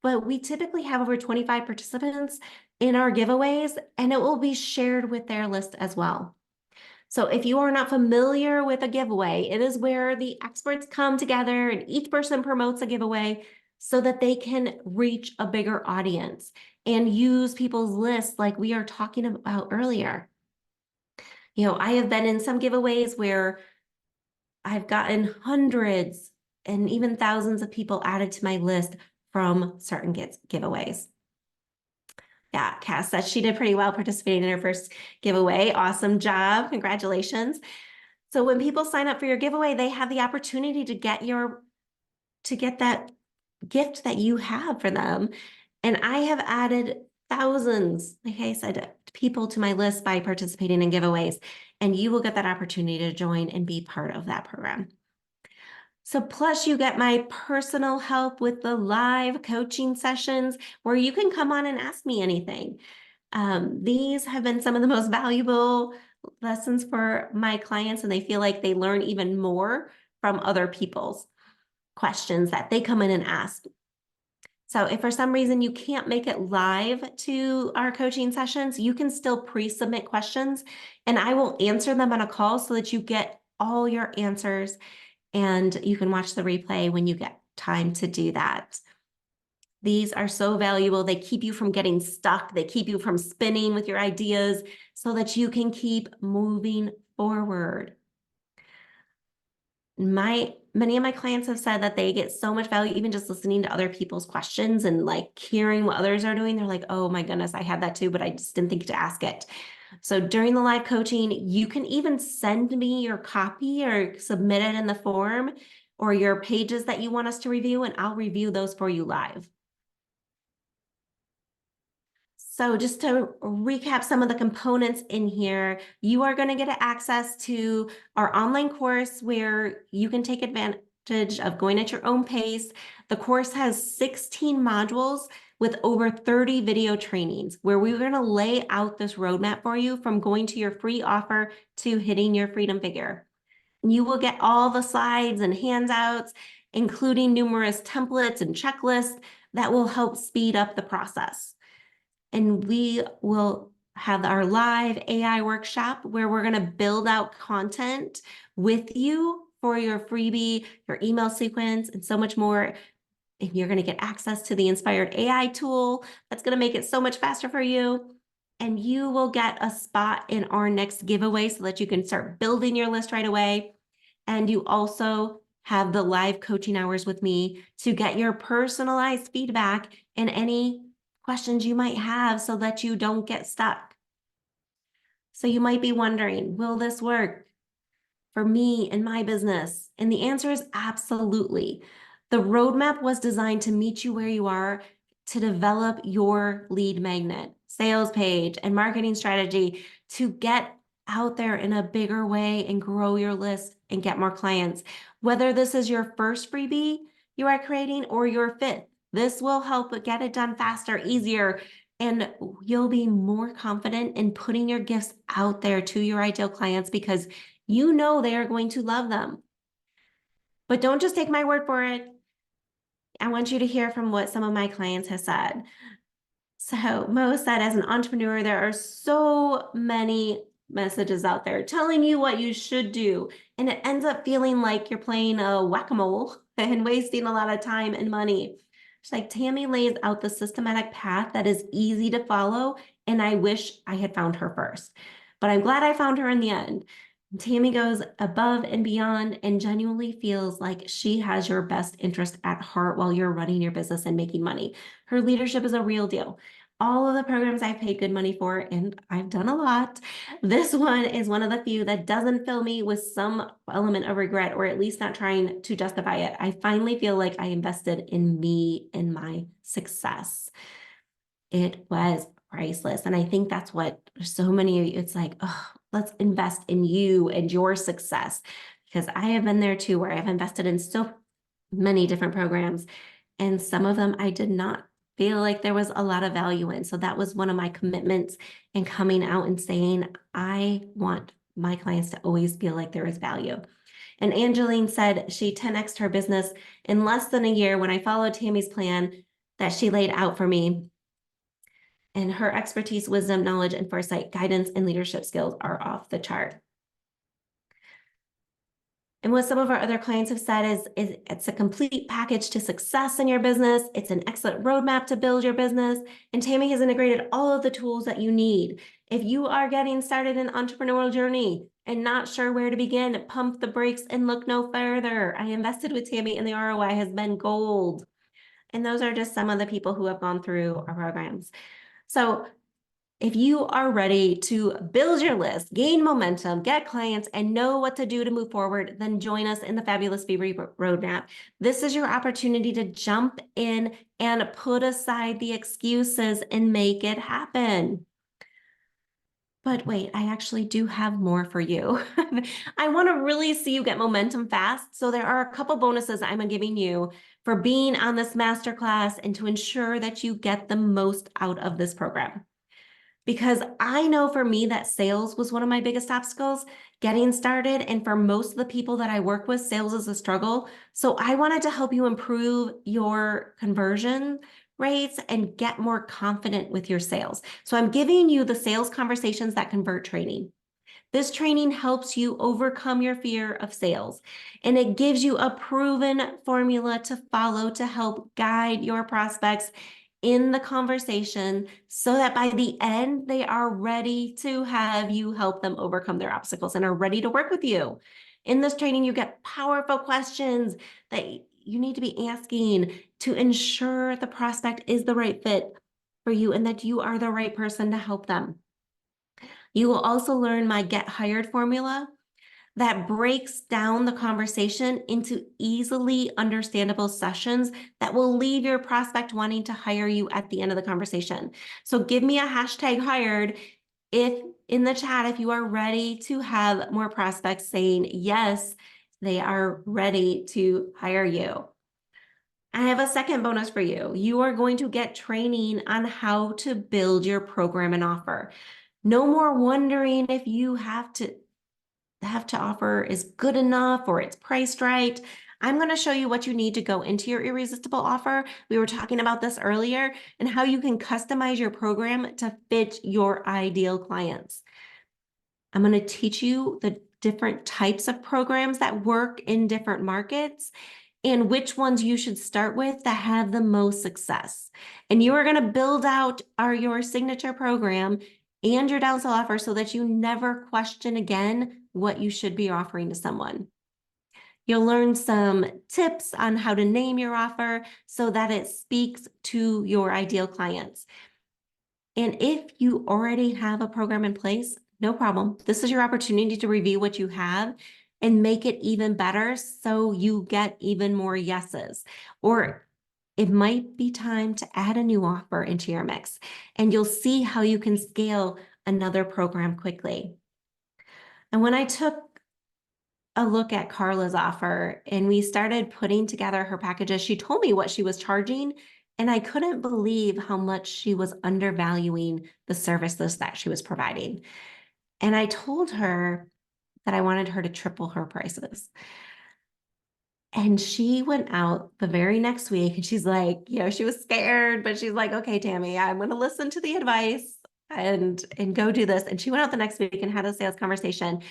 Speaker 1: but we typically have over 25 participants in our giveaways, and it will be shared with their list as well. So if you are not familiar with a giveaway, it is where the experts come together and each person promotes a giveaway so that they can reach a bigger audience and use people's lists like we are talking about earlier. You know, I have been in some giveaways where I've gotten hundreds and even thousands of people added to my list from certain giveaways. Yeah, Cass said she did pretty well participating in her first giveaway. Awesome job. Congratulations. So when people sign up for your giveaway, they have the opportunity to get that gift that you have for them. And I have added thousands, like I said, people to my list by participating in giveaways. And you will get that opportunity to join and be part of that program. So plus you get my personal help with the live coaching sessions where you can come on and ask me anything. These have been some of the most valuable lessons for my clients, and they feel like they learn even more from other people's questions that they come in and ask. So if for some reason you can't make it live to our coaching sessions, you can still pre-submit questions and I will answer them on a call so that you get all your answers and you can watch the replay when you get time to do that. These are so valuable. They keep you from getting stuck. They keep you from spinning with your ideas so that you can keep moving forward. Many of my clients have said that they get so much value even just listening to other people's questions and like hearing what others are doing. They're like, oh my goodness, I had that too, but I just didn't think to ask it. So during the live coaching, you can even send me your copy or submit it in the form or your pages that you want us to review, and I'll review those for you live. So just to recap some of the components in here, you are going to get access to our online course where you can take advantage of going at your own pace. The course has 16 modules with over 30 video trainings where we're going to lay out this roadmap for you from going to your free offer to hitting your freedom figure. You will get all the slides and handouts, including numerous templates and checklists that will help speed up the process. And we will have our live AI workshop where we're going to build out content with you for your freebie, your email sequence, and so much more. And you're going to get access to the Inspired AI tool that's going to make it so much faster for you. And you will get a spot in our next giveaway so that you can start building your list right away. And you also have the live coaching hours with me to get your personalized feedback and any questions you might have so that you don't get stuck. So you might be wondering, will this work for me and my business? And the answer is absolutely. The roadmap was designed to meet you where you are to develop your lead magnet, sales page, and marketing strategy to get out there in a bigger way and grow your list and get more clients. Whether this is your first freebie you are creating or your fifth, this will help get it done faster, easier, and you'll be more confident in putting your gifts out there to your ideal clients because you know they are going to love them. But don't just take my word for it. I want you to hear from what some of my clients have said. So Mo said, as an entrepreneur, there are so many messages out there telling you what you should do. And it ends up feeling like you're playing a whack-a-mole and wasting a lot of time and money. She's like, Tami lays out the systematic path that is easy to follow. And I wish I had found her first. But I'm glad I found her in the end. Tami goes above and beyond and genuinely feels like she has your best interest at heart while you're running your business and making money. Her leadership is a real deal. All of the programs I've paid good money for, and I've done a lot, this one is one of the few that doesn't fill me with some element of regret, or at least not trying to justify it. I finally feel like I invested in me and my success. It was priceless. And I think that's what so many of you, it's like, oh, let's invest in you and your success. Because I have been there too, where I've invested in so many different programs. And some of them I did not feel like there was a lot of value in. So that was one of my commitments in coming out and saying, I want my clients to always feel like there is value. And Angeline said she 10x'd her business in less than a year when I followed Tami's plan that she laid out for me. And her expertise, wisdom, knowledge, and foresight, guidance, and leadership skills are off the chart. And what some of our other clients have said is it's a complete package to success in your business. It's an excellent roadmap to build your business. And Tami has integrated all of the tools that you need. If you are getting started in entrepreneurial journey and not sure where to begin, pump the brakes and look no further. I invested with Tami and the ROI has been gold. And those are just some of the people who have gone through our programs. So if you are ready to build your list, gain momentum, get clients, and know what to do to move forward, then join us in the Fabulous Freebie Roadmap. This is your opportunity to jump in and put aside the excuses and make it happen. But wait, I actually do have more for you. I want to really see you get momentum fast. So there are a couple bonuses I'm giving you for being on this masterclass and to ensure that you get the most out of this program. Because I know for me that sales was one of my biggest obstacles. getting started. And for most of the people that I work with, sales is a struggle. So I wanted to help you improve your conversion rates and get more confident with your sales. So I'm giving you the Sales Conversations That Convert training. This training helps you overcome your fear of sales, and it gives you a proven formula to follow to help guide your prospects in the conversation so that by the end, they are ready to have you help them overcome their obstacles and are ready to work with you. In this training, you get powerful questions that you need to be asking to ensure the prospect is the right fit for you and that you are the right person to help them. You will also learn my Get Hired formula that breaks down the conversation into easily understandable sessions that will leave your prospect wanting to hire you at the end of the conversation. So give me a hashtag hired if in the chat, if you are ready to have more prospects saying, yes, they are ready to hire you. I have a second bonus for you. You are going to get training on how to build your program and offer. No more wondering if you have to offer is good enough or it's priced right. I'm going to show you what you need to go into your irresistible offer. We were talking about this earlier and how you can customize your program to fit your ideal clients. I'm going to teach you the different types of programs that work in different markets and which ones you should start with that have the most success. And you are going to build out your signature program and your downsell offer so that you never question again what you should be offering to someone. You'll learn some tips on how to name your offer so that it speaks to your ideal clients. And if you already have a program in place, no problem. This is your opportunity to review what you have and make it even better so you get even more yeses. Or it might be time to add a new offer into your mix, and you'll see how you can scale another program quickly. And when I took a look at Carla's offer and we started putting together her packages, she told me what she was charging, and I couldn't believe how much she was undervaluing the services that she was providing. And I told her that I wanted her to triple her prices. And she went out the very next week and she's like, she was scared, but she's like, okay, Tami, I'm going to listen to the advice and go do this. And she went out the next week and had a sales conversation.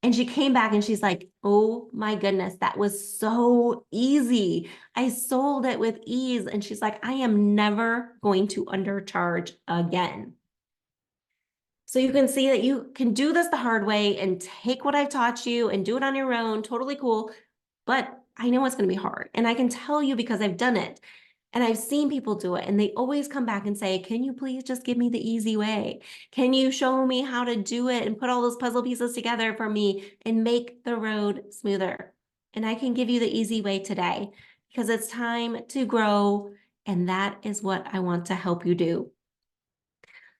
Speaker 1: And she came back and she's like, oh my goodness, that was so easy. I sold it with ease. And she's like, I am never going to undercharge again. So you can see that you can do this the hard way and take what I've taught you and do it on your own. Totally cool. But I know it's going to be hard. And I can tell you because I've done it. And I've seen people do it. And they always come back and say, can you please just give me the easy way? Can you show me how to do it and put all those puzzle pieces together for me and make the road smoother? And I can give you the easy way today because it's time to grow. And that is what I want to help you do.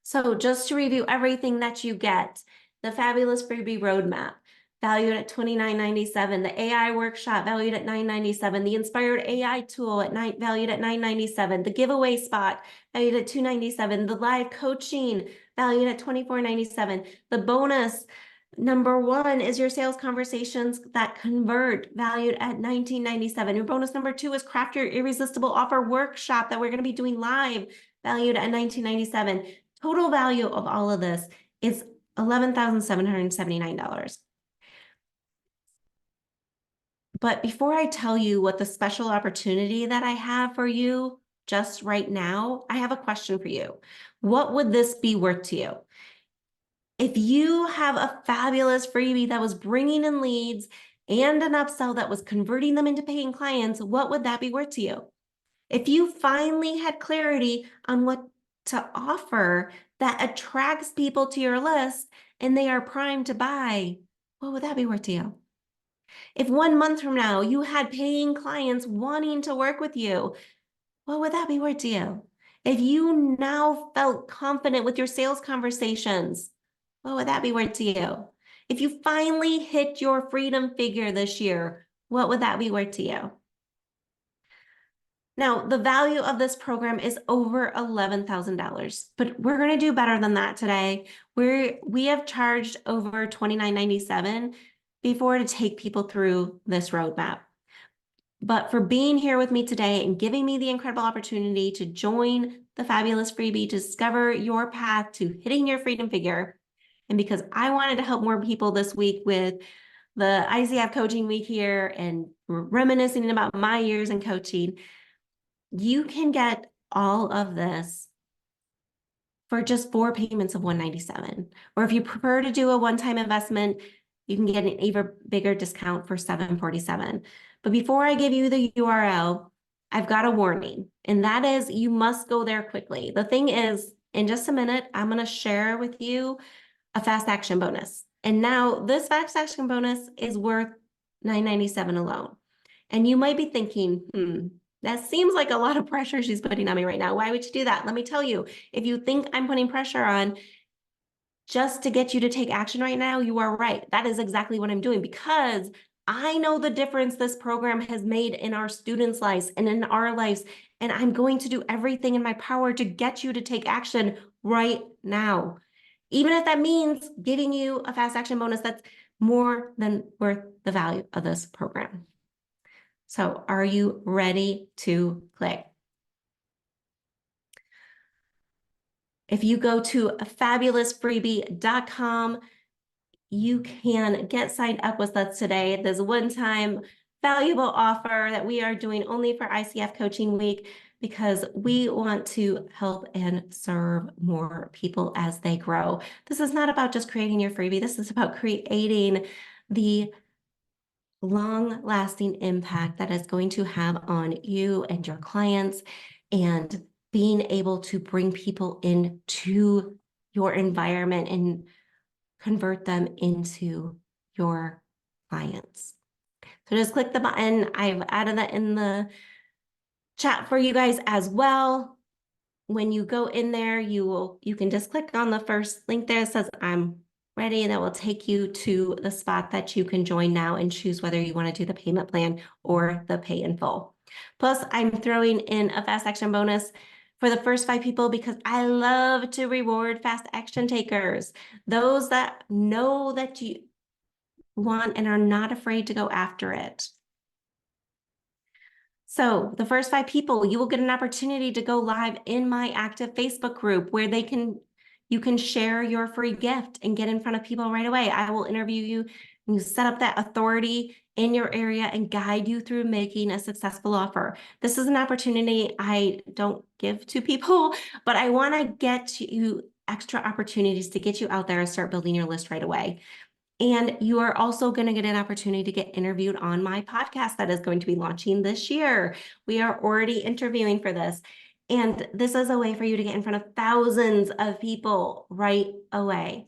Speaker 1: So just to review everything that you get, the fabulous freebie roadmap, valued at $29.97, the AI workshop valued at $9.97, the inspired AI tool valued at $9.97, the giveaway spot valued at $2.97, the live coaching valued at $24.97, the bonus number one is your sales conversations that convert, valued at $19.97. Your bonus number two is craft your irresistible offer workshop that we're going to be doing live, valued at $19.97. Total value of all of this is $11,779. But before I tell you what the special opportunity that I have for you just right now, I have a question for you. What would this be worth to you? If you have a fabulous freebie that was bringing in leads and an upsell that was converting them into paying clients, what would that be worth to you? If you finally had clarity on what to offer that attracts people to your list and they are primed to buy, what would that be worth to you? If 1 month from now you had paying clients wanting to work with you, what would that be worth to you? If you now felt confident with your sales conversations, what would that be worth to you? If you finally hit your freedom figure this year, what would that be worth to you? Now, the value of this program is over $11,000, but we're going to do better than that today. We have charged over $29.97 before to take people through this roadmap. But for being here with me today and giving me the incredible opportunity to join the fabulous freebie, to discover your path to hitting your freedom figure, and because I wanted to help more people this week with the ICF coaching week here and reminiscing about my years in coaching, you can get all of this for just 4 payments of $197. Or if you prefer to do a one-time investment, you can get an even bigger discount for $747. But before I give you the URL, I've got a warning, and that is you must go there quickly. The thing is, in just a minute, I'm going to share with you a fast action bonus. And now this fast action bonus is worth $997 alone. And you might be thinking, that seems like a lot of pressure she's putting on me right now. Why would you do that? Let me tell you, if you think I'm putting pressure on just to get you to take action right now, you are right. That is exactly what I'm doing, because I know the difference this program has made in our students' lives and in our lives. And I'm going to do everything in my power to get you to take action right now. Even if that means giving you a fast action bonus that's more than worth the value of this program. So are you ready to click? If you go to fabulousfreebie.com, you can get signed up with us today. There's a one-time valuable offer that we are doing only for ICF Coaching Week, because we want to help and serve more people as they grow. This is not about just creating your freebie. This is about creating the long-lasting impact that is going to have on you and your clients, and being able to bring people into your environment and convert them into your clients. So just click the button. I've added that in the chat for you guys as well. When you go in there, you can just click on the first link there that says I'm ready, and that will take you to the spot that you can join now and choose whether you want to do the payment plan or the pay in full. Plus, I'm throwing in a fast action bonus for the first 5 people, because I love to reward fast action takers, those that know that you want and are not afraid to go after it. So the first 5 people, you will get an opportunity to go live in my active Facebook group, where you can share your free gift and get in front of people right away. I will interview you, and you set up that authority in your area and guide you through making a successful offer. This is an opportunity I don't give to people, but I want to get you extra opportunities to get you out there and start building your list right away. And you are also going to get an opportunity to get interviewed on my podcast that is going to be launching this year. We are already interviewing for this. And this is a way for you to get in front of thousands of people right away.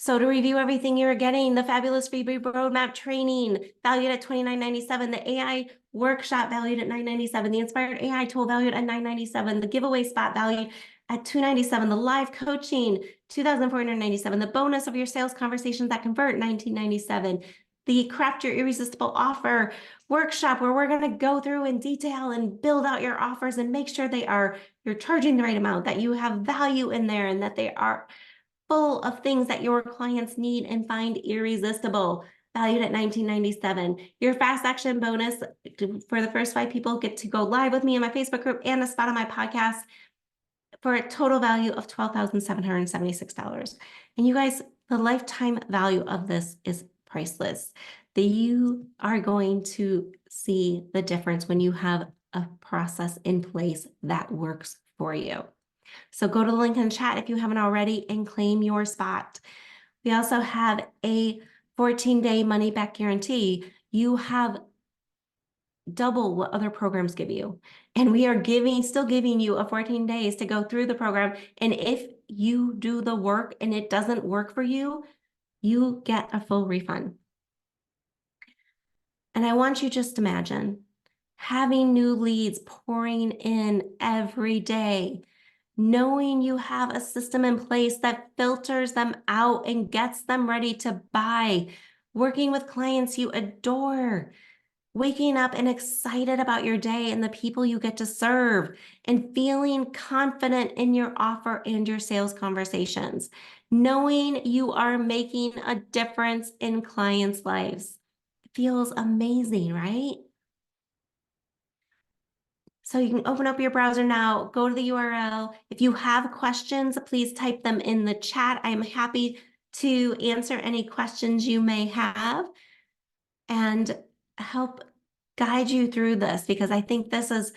Speaker 1: So to review everything you're getting: the fabulous freebie roadmap training valued at $29.97, the AI workshop valued at $9.97, the inspired AI tool valued at $9.97, the giveaway spot valued at $297, the live coaching $2,497, the bonus of your sales conversations that convert $19.97, the craft your irresistible offer workshop, where we're going to go through in detail and build out your offers and make sure you're charging the right amount, that you have value in there, and that they are full of things that your clients need and find irresistible, valued at $19.97. Your fast action bonus for the first 5 people get to go live with me in my Facebook group and a spot on my podcast for a total value of $12,776. And you guys, the lifetime value of this is priceless. You are going to see the difference when you have a process in place that works for you. So go to the link in the chat if you haven't already and claim your spot. We also have a 14-day money-back guarantee. You have double what other programs give you. And we are still giving you a 14 days to go through the program. And if you do the work and it doesn't work for you, you get a full refund. And I want you just imagine having new leads pouring in every day, knowing you have a system in place that filters them out and gets them ready to buy, working with clients you adore, waking up and excited about your day and the people you get to serve, and feeling confident in your offer and your sales conversations, knowing you are making a difference in clients' lives. It feels amazing, right? So you can open up your browser now, go to the URL. If you have questions, please type them in the chat. I'm happy to answer any questions you may have and help guide you through this, because I think this is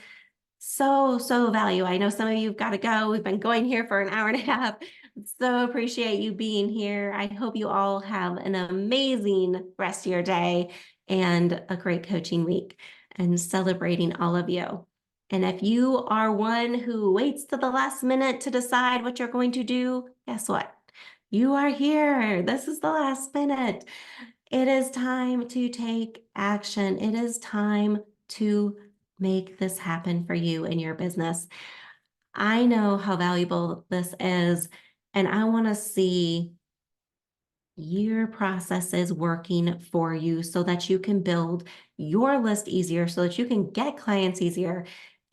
Speaker 1: so valuable. I know some of you've got to go. We've been going here for an hour and a half. So appreciate you being here. I hope you all have an amazing rest of your day and a great coaching week, and celebrating all of you. And if you are one who waits to the last minute to decide what you're going to do, guess what? You are here. This is the last minute. It is time to take action. It is time to make this happen for you in your business. I know how valuable this is, and I want to see your processes working for you so that you can build your list easier, so that you can get clients easier,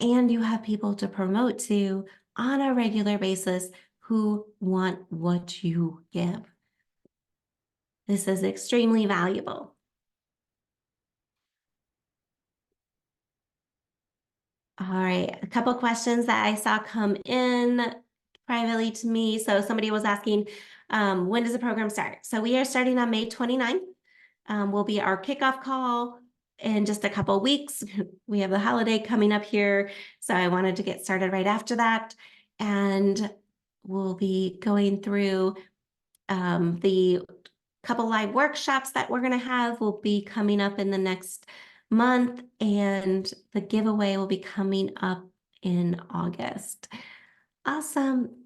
Speaker 1: and you have people to promote to on a regular basis who want what you give. This is extremely valuable. All right, a couple questions that I saw come in privately to me. So somebody was asking, when does the program start? So we are starting on May 29th. Will be our kickoff call in just a couple weeks. We have the holiday coming up here, so I wanted to get started right after that. And we'll be going through the couple live workshops that we're going to have will be coming up in the next month, and the giveaway will be coming up in August. Awesome.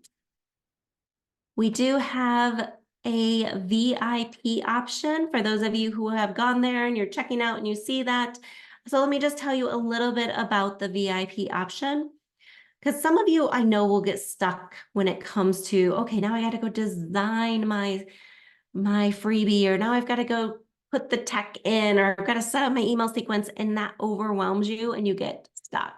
Speaker 1: We do have a VIP option for those of you who have gone there and you're checking out and you see that. So let me just tell you a little bit about the VIP option, because some of you I know will get stuck when it comes to, okay, now I got to go design my freebie, or now I've got to go put the tech in, or I've got to set up my email sequence, and that overwhelms you and you get stuck.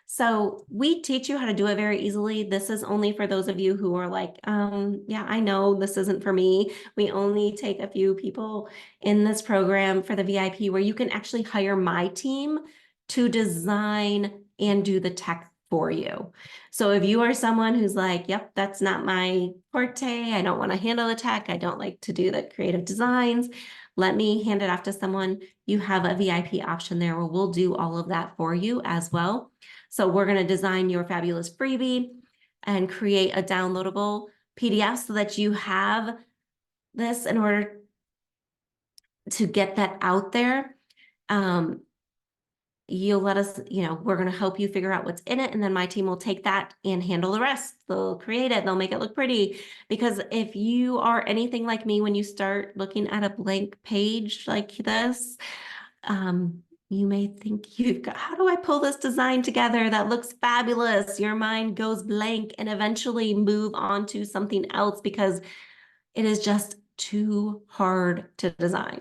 Speaker 1: So we teach you how to do it very easily. This is only for those of you who are like, yeah, I know this isn't for me. We only take a few people in this program for the VIP, where you can actually hire my team to design and do the tech for you. So if you are someone who's like, yep, that's not my forte, I don't want to handle the tech, I don't like to do the creative designs, let me hand it off to someone. You have a VIP option there where we'll do all of that for you as well. So we're going to design your fabulous freebie and create a downloadable PDF so that you have this in order to get that out there. You'll let us, we're going to help you figure out what's in it. And then my team will take that and handle the rest. They'll create it. They'll make it look pretty. Because if you are anything like me, when you start looking at a blank page like this, you may think you've got, how do I pull this design together that looks fabulous? Your mind goes blank and eventually move on to something else because it is just too hard to design.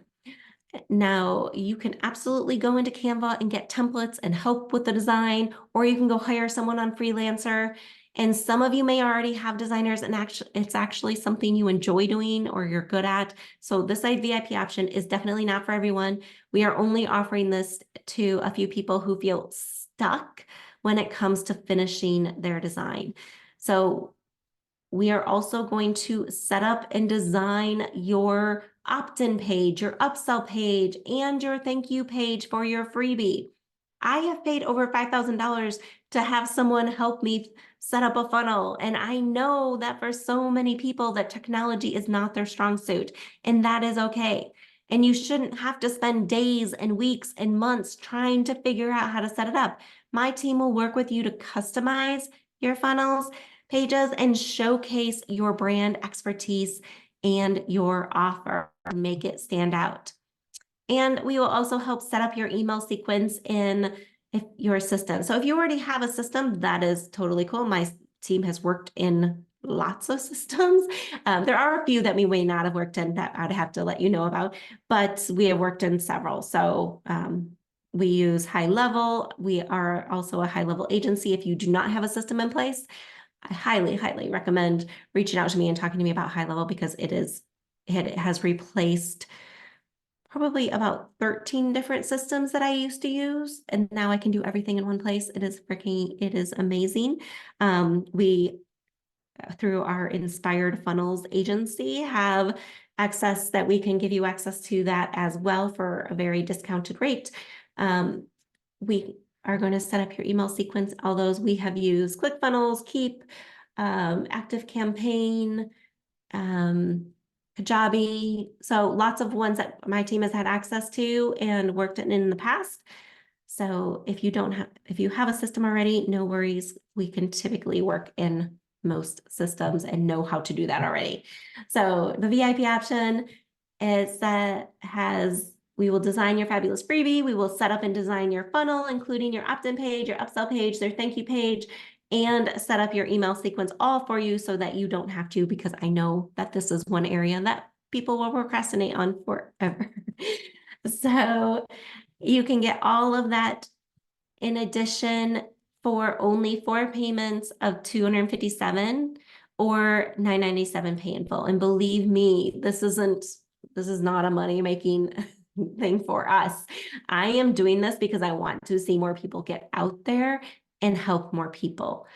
Speaker 1: Now, you can absolutely go into Canva and get templates and help with the design, or you can go hire someone on Freelancer. And some of you may already have designers, and it's actually something you enjoy doing or you're good at. So this VIP option is definitely not for everyone. We are only offering this to a few people who feel stuck when it comes to finishing their design. So we are also going to set up and design your opt-in page, your upsell page, and your thank you page for your freebie. I have paid over $5,000 to have someone help me set up a funnel. And I know that for so many people that technology is not their strong suit, and that is okay. And you shouldn't have to spend days and weeks and months trying to figure out how to set it up. My team will work with you to customize your funnels, pages, and showcase your brand expertise and your offer, make it stand out. And we will also help set up your email sequence in your system. So if you already have a system, that is totally cool. My team has worked in lots of systems. There are a few that we may not have worked in that I'd have to let you know about, but we have worked in several. So We use High Level. We are also a high level agency. If you do not have a system in place, I highly, highly recommend reaching out to me and talking to me about High Level, because it has replaced probably about 13 different systems that I used to use. And now I can do everything in one place. It is amazing. We, through our Inspired Funnels agency, have access that we can give you access to that as well for a very discounted rate. We are going to set up your email sequence. All those we have used: ClickFunnels, Keep, Active Campaign, Kajabi. So lots of ones that my team has had access to and worked in the past. So if you have a system already, no worries. We can typically work in most systems and know how to do that already. So the VIP option is we will design your fabulous freebie. We will set up and design your funnel, including your opt-in page, your upsell page, their thank you page, and set up your email sequence all for you so that you don't have to, because I know that this is one area that people will procrastinate on forever. So you can get all of that in addition for only 4 payments of $257 or $997 pay in full. And believe me, this is not a money-making thing for us. I am doing this because I want to see more people get out there and help more people.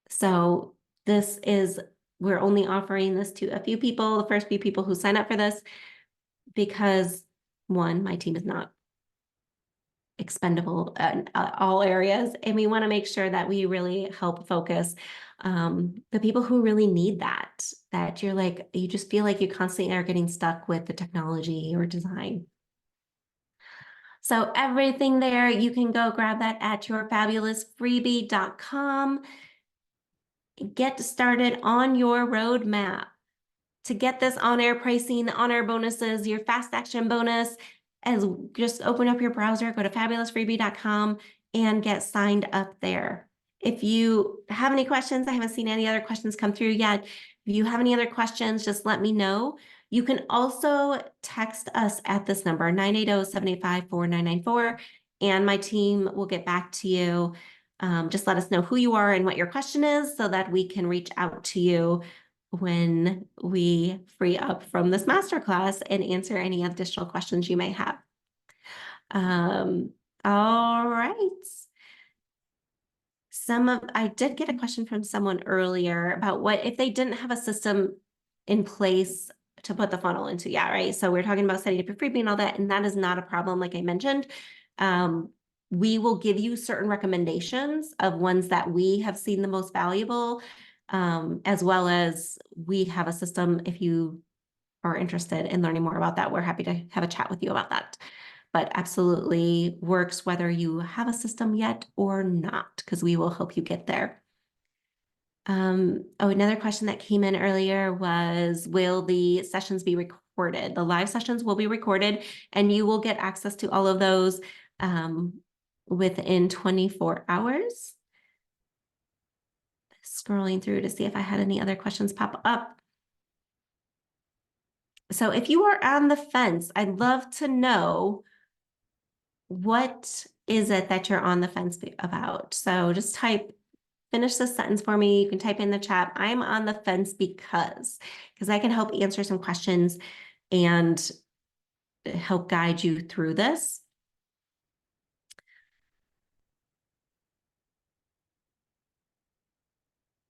Speaker 1: So we're only offering this to a few people, the first few people who sign up for this, because one, my team is not expendable in all areas, and we want to make sure that we really help focus the people who really need that you just feel like you constantly are getting stuck with the technology or design. So everything there, you can go grab that at yourfabulousfreebie.com. Get started on your roadmap to get this on-air pricing, the on-air bonuses, your fast action bonus. As just open up your browser, go to fabulousfreebie.com and get signed up there. If you have any questions, I haven't seen any other questions come through yet. If you have any other questions, just let me know. You can also text us at this number, 980-785-4994, and my team will get back to you. Just let us know who you are and what your question is so that we can reach out to you when we free up from this masterclass and answer any additional questions you may have. All right. I did get a question from someone earlier about what if they didn't have a system in place to put the funnel into. Yeah, right. So we're talking about setting up your freebie and all that, and that is not a problem. Like I mentioned, we will give you certain recommendations of ones that we have seen the most valuable, as well as we have a system. If you are interested in learning more about that, we're happy to have a chat with you about that. But absolutely works whether you have a system yet or not, because we will help you get there. Another question that came in earlier was, will the sessions be recorded? The live sessions will be recorded, and you will get access to all of those within 24 hours. Scrolling through to see if I had any other questions pop up. So if you are on the fence, I'd love to know, what is it that you're on the fence about? So just finish this sentence for me. You can type in the chat, I'm on the fence because I can help answer some questions and help guide you through this.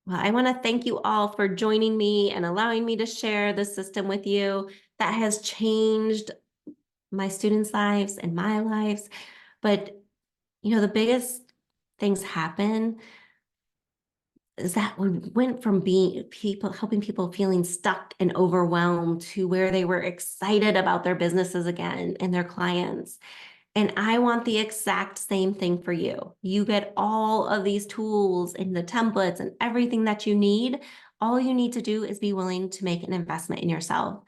Speaker 1: Well, I want to thank you all for joining me and allowing me to share this system with you that has changed my students' lives and my lives. But, the biggest things happen is that we went from helping people feeling stuck and overwhelmed to where they were excited about their businesses again and their clients. And I want the exact same thing for you. You get all of these tools and the templates and everything that you need. All you need to do is be willing to make an investment in yourself.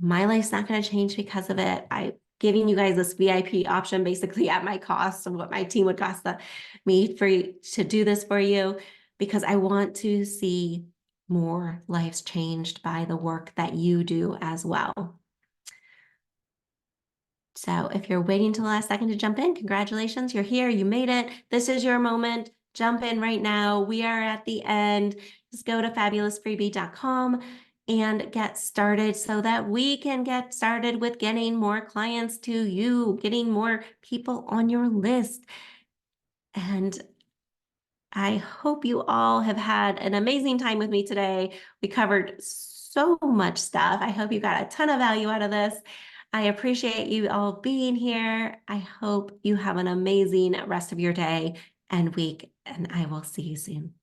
Speaker 1: My life's not going to change because of it. I'm giving you guys this VIP option basically at my cost of what my team would cost me to do this for you, because I want to see more lives changed by the work that you do as well. So if you're waiting till the last second to jump in, congratulations, you're here, you made it. This is your moment. Jump in right now. We are at the end. Just go to fabulousfreebie.com and get started so that we can get started with getting more clients to you, getting more people on your list. And I hope you all have had an amazing time with me today. We covered so much stuff. I hope you got a ton of value out of this. I appreciate you all being here. I hope you have an amazing rest of your day and week, and I will see you soon.